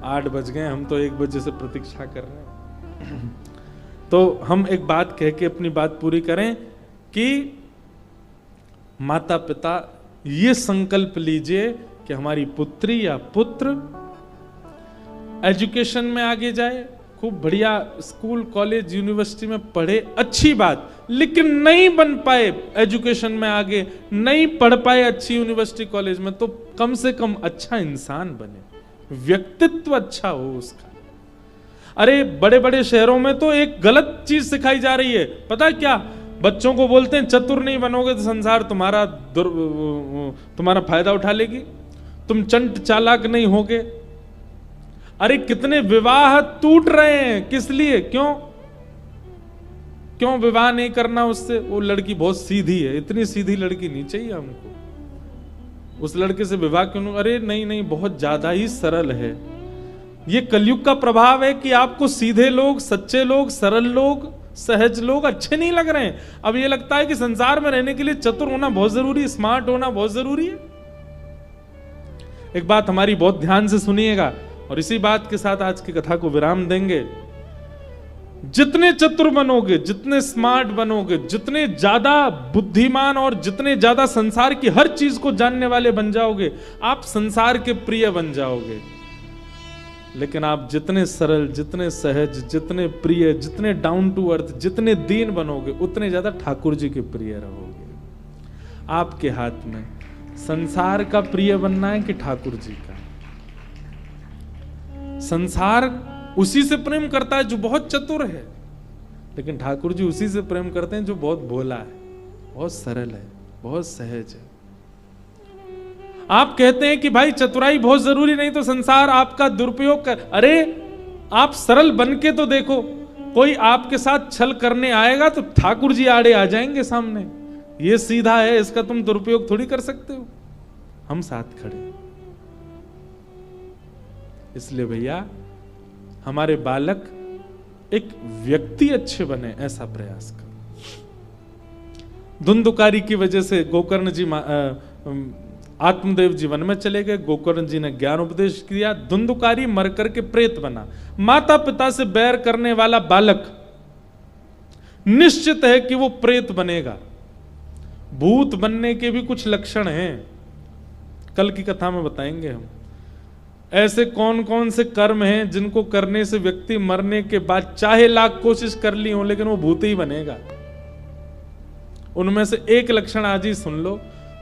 S2: 8 बज गए, हम तो 1 बजे से प्रतीक्षा कर रहे हैं। तो हम एक बात कह के अपनी बात पूरी करें कि माता पिता ये संकल्प लीजिए कि हमारी पुत्री या पुत्र एजुकेशन में आगे जाए, खूब बढ़िया स्कूल कॉलेज यूनिवर्सिटी में पढ़े, अच्छी बात, लेकिन नहीं बन पाए एजुकेशन में आगे, नहीं पढ़ पाए अच्छी यूनिवर्सिटी कॉलेज में, तो कम से कम अच्छा इंसान बने, व्यक्तित्व अच्छा हो उसका। अरे बड़े बड़े शहरों में तो एक गलत चीज सिखाई जा रही है, पता है क्या? बच्चों को बोलते हैं चतुर नहीं बनोगे तो संसार तुम्हारा फायदा उठा लेगी, तुम चंट चालाक नहीं होगे। अरे कितने विवाह टूट रहे हैं, किस लिए? क्यों विवाह नहीं करना उससे? वो लड़की बहुत सीधी है, इतनी सीधी लड़की नहीं चाहिए हमको, उस लड़के से विवाह क्यों नहीं? अरे नहीं, बहुत ज्यादा ही सरल है। ये कलयुग का प्रभाव है कि आपको सीधे लोग, सच्चे लोग, सरल लोग, सहज लोग अच्छे नहीं लग रहे हैं। अब ये लगता है कि संसार में रहने के लिए चतुर होना बहुत जरूरी है, स्मार्ट होना बहुत जरूरी है। एक बात हमारी बहुत ध्यान से सुनिएगा, और इसी बात के साथ आज की कथा को विराम देंगे। जितने चतुर बनोगे, जितने स्मार्ट बनोगे, जितने ज्यादा बुद्धिमान और जितने ज्यादा संसार की हर चीज को जानने वाले बन जाओगे, आप संसार के प्रिय बन जाओगे। लेकिन आप जितने सरल, जितने सहज, जितने प्रिय, जितने डाउन टू अर्थ, जितने दीन बनोगे, उतने ज्यादा ठाकुर जी के प्रिय रहोगे। आपके हाथ में संसार का प्रिय बनना है कि ठाकुर जी का। संसार उसी से प्रेम करता है जो बहुत चतुर है, लेकिन ठाकुर जी उसी से प्रेम करते हैं जो बहुत भोला है, बहुत सरल है, बहुत सहज है। आप कहते हैं कि भाई चतुराई बहुत जरूरी, नहीं तो संसार आपका दुरुपयोग कर। अरे आप सरल बन के तो देखो, कोई आपके साथ छल करने आएगा तो ठाकुर जी आड़े आ जाएंगे सामने। ये सीधा है, इसका तुम दुरुपयोग थोड़ी कर सकते हो, हम साथ खड़े। इसलिए भैया हमारे बालक एक व्यक्ति अच्छे बने, ऐसा प्रयास करो। धुंधुकारी की वजह से गोकर्ण जी आत्मदेव जी वन में चले गए, गोकर्ण जी ने ज्ञान उपदेश किया, धुंधुकारी मर करके प्रेत बना। माता पिता से बैर करने वाला बालक निश्चित है कि वो प्रेत बनेगा। भूत बनने के भी कुछ लक्षण हैं, कल की कथा में बताएंगे हम। ऐसे कौन कौन से कर्म हैं जिनको करने से व्यक्ति मरने के बाद चाहे लाख कोशिश कर ली हो लेकिन वो भूत ही बनेगा। उनमें से एक लक्षण आज ही सुन लो,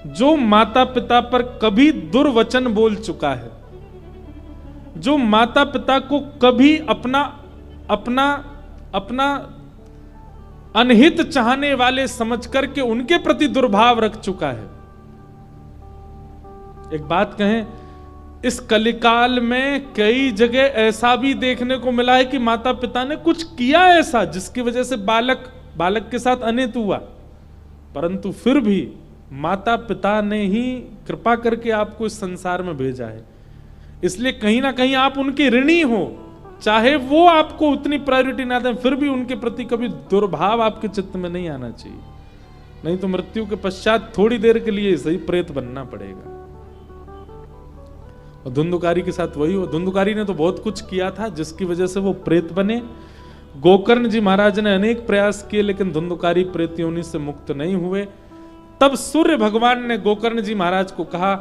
S2: जो माता पिता पर कभी दुर्वचन बोल चुका है, जो माता पिता को कभी अपना अनहित चाहने वाले समझ करके उनके प्रति दुर्भाव रख चुका है। एक बात कहें, इस कलिकाल में कई जगह ऐसा भी देखने को मिला है कि माता पिता ने कुछ किया ऐसा जिसकी वजह से बालक के साथ अनित हुआ, परंतु फिर भी माता पिता ने ही कृपा करके आपको इस संसार में भेजा है। इसलिए कहीं ना कहीं आप उनके ऋणी हो, चाहे वो आपको उतनी प्रायोरिटी ना दें, फिर भी उनके प्रति कभी दुर्भाव आपके चित्त में नहीं आना चाहिए, नहीं तो मृत्यु के पश्चात थोड़ी देर के लिए सही प्रेत बनना पड़ेगा। और धुंधुकारी के साथ वही हो, धुंधुकारी ने तो बहुत कुछ किया था जिसकी वजह से वो प्रेत बने। गोकर्ण जी महाराज ने अनेक प्रयास किए लेकिन धुंधुकारी प्रेत योनि से मुक्त नहीं हुए। तब सूर्य भगवान ने गोकर्ण जी महाराज को कहा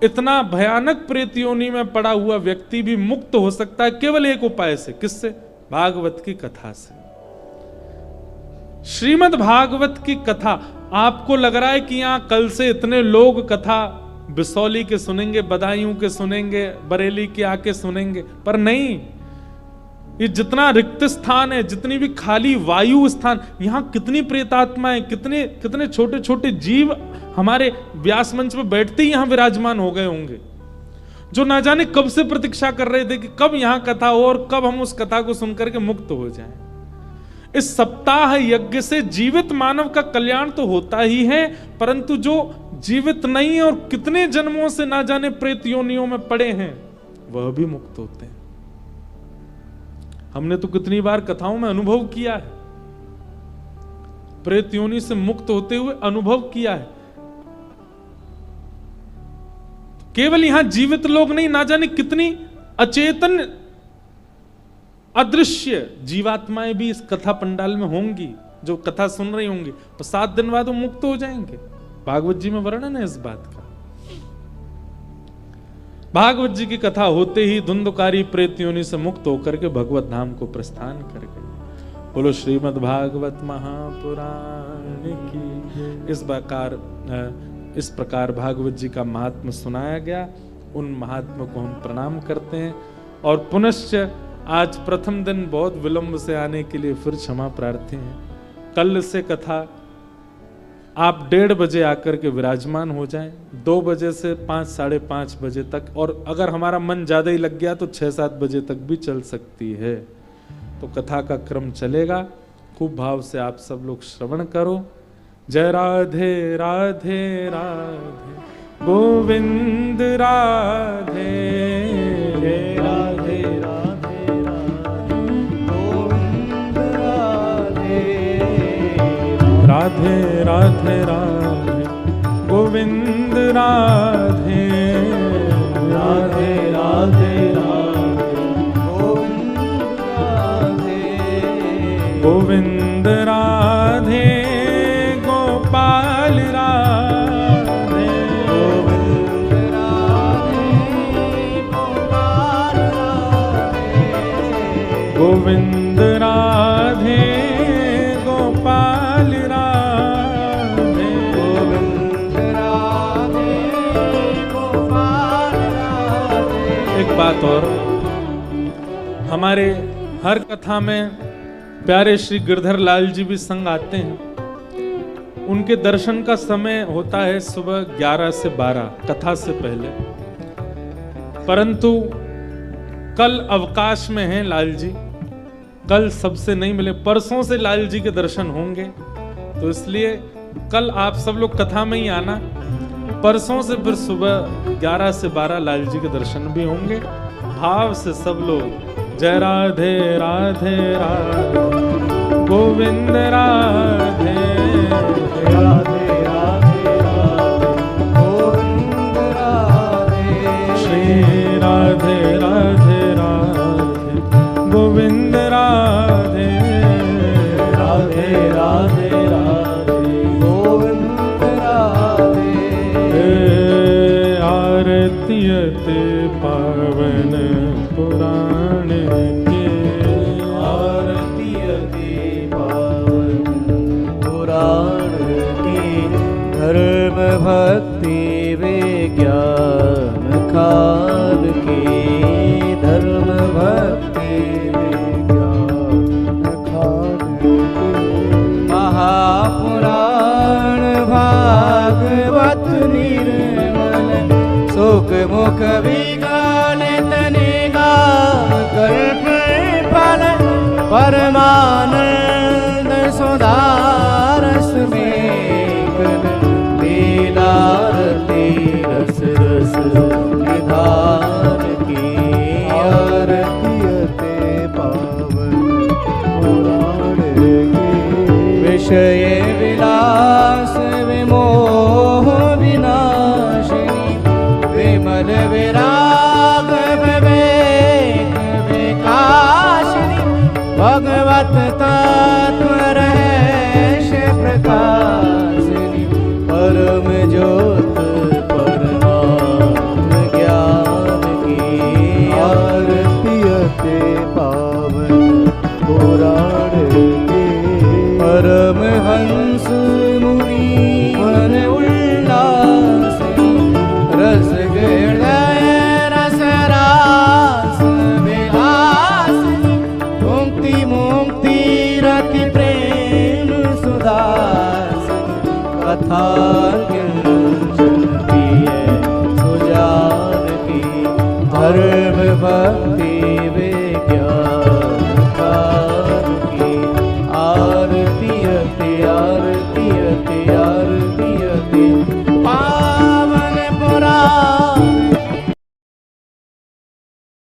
S2: इतना भयानक प्रेत योनि में पड़ा हुआ व्यक्ति भी मुक्त हो सकता है केवल एक उपाय से। किससे? भागवत की कथा से। श्रीमद् भागवत की कथा। आपको लग रहा है कि यहां कल से इतने लोग कथा बिसौली के सुनेंगे, बदायूं के सुनेंगे, बरेली के आके सुनेंगे, पर नहीं। ये जितना रिक्त स्थान है, जितनी भी खाली वायु स्थान, यहां कितनी प्रेतात्माएं, कितने कितने छोटे छोटे जीव हमारे व्यास मंच पे बैठते ही यहां विराजमान हो गए होंगे, जो ना जाने कब से प्रतीक्षा कर रहे थे कि कब यहां कथा हो और कब हम उस कथा को सुनकर के मुक्त हो जाएं। इस सप्ताह यज्ञ से जीवित मानव का कल्याण तो होता ही है, परंतु जो जीवित नहीं है और कितने जन्मों से ना जाने प्रेत योनियों में पड़े हैं, वह भी मुक्त होते हैं। हमने तो कितनी बार कथाओं में अनुभव किया है, प्रेत योनि से मुक्त होते हुए अनुभव किया है। केवल यहां जीवित लोग नहीं, ना जाने कितनी अचेतन अदृश्य जीवात्माएं भी इस कथा पंडाल में होंगी, जो कथा सुन रही होंगी, तो 7 दिन बाद वो मुक्त हो जाएंगे। भागवत जी में वर्णन है इस बात का। भागवत जी की कथा होते ही धुंधकारी प्रेत योनि से मुक्त होकर के भगवत धाम को प्रस्थान कर गए। बोलो श्रीमद् भागवत महापुराण की। इस प्रकार भागवत जी का महात्म्य सुनाया गया। उन महात्मा को हम प्रणाम करते हैं और पुनश्च आज प्रथम दिन बहुत विलंब से आने के लिए फिर क्षमा प्रार्थी हैं। कल से कथा आप 1:30 बजे आकर के विराजमान हो जाएं, 2 बजे से 5 साढ़े 5 बजे तक, और अगर हमारा मन ज्यादा ही लग गया तो 6-7 बजे तक भी चल सकती है। तो कथा का क्रम चलेगा। खूब भाव से आप सब लोग श्रवण करो। जय राधे राधे राधे गोविंद राधे,
S3: जय राधे राधे राधे गोविंद राधे,
S2: राधे राधे राधे गोविंद राधे,
S3: राधे राधे राधे गोविंद राधे,
S2: गोविंद राधे गोपाल राधे,
S3: गोविंद राधे गोपाल राधे,
S2: गोविंद राधे गोपाल राधे,
S3: गोविंद राधे गोपाल राधे।
S2: एक बात और, हमारे हर कथा में प्यारे श्री गिरधर लाल जी भी संग आते हैं। उनके दर्शन का समय होता है सुबह 11 से 12 कथा से पहले, परंतु कल अवकाश में हैं लाल जी, कल सबसे नहीं मिले। परसों से लाल जी के दर्शन होंगे, तो इसलिए कल आप सब लोग कथा में ही आना। परसों से फिर सुबह 11 से 12 लाल जी के दर्शन भी होंगे। भाव से सब लोग जय राधे राधे राधे गोविंद राधे,
S3: राधे राधे राधे गोविंद राधे,
S2: श्री राधे राधे राधे गोविंद राधे,
S3: राधे राधे राधे गोविंद राधे।
S2: आरती अति पावन पुराण के,
S3: आरती अति पावन पुराण की, धर्म भक्ति विज्ञान काल की, धर्म भक्ति विज्ञान काल की, महापुराण भागवत निर्मल, सुख मुख विज्ञान तने गान कल्प फल, परमानंद सुधारस में लीलारती रस रस निधान की, आरती अति पावन पुराण की, विषय विलास विमोह विनाशिनी, विमल विराग विवेक विकासिनी, भगवत तत्व रहस्य प्रकाशिनी, परम ज्योत परमानंद परमहंस मुनि मन उल्लास रस हृदय रस रास विलास मुक्ति मुक्ति रति प्रेम सुदास कथा सुजान की धर्म भक्त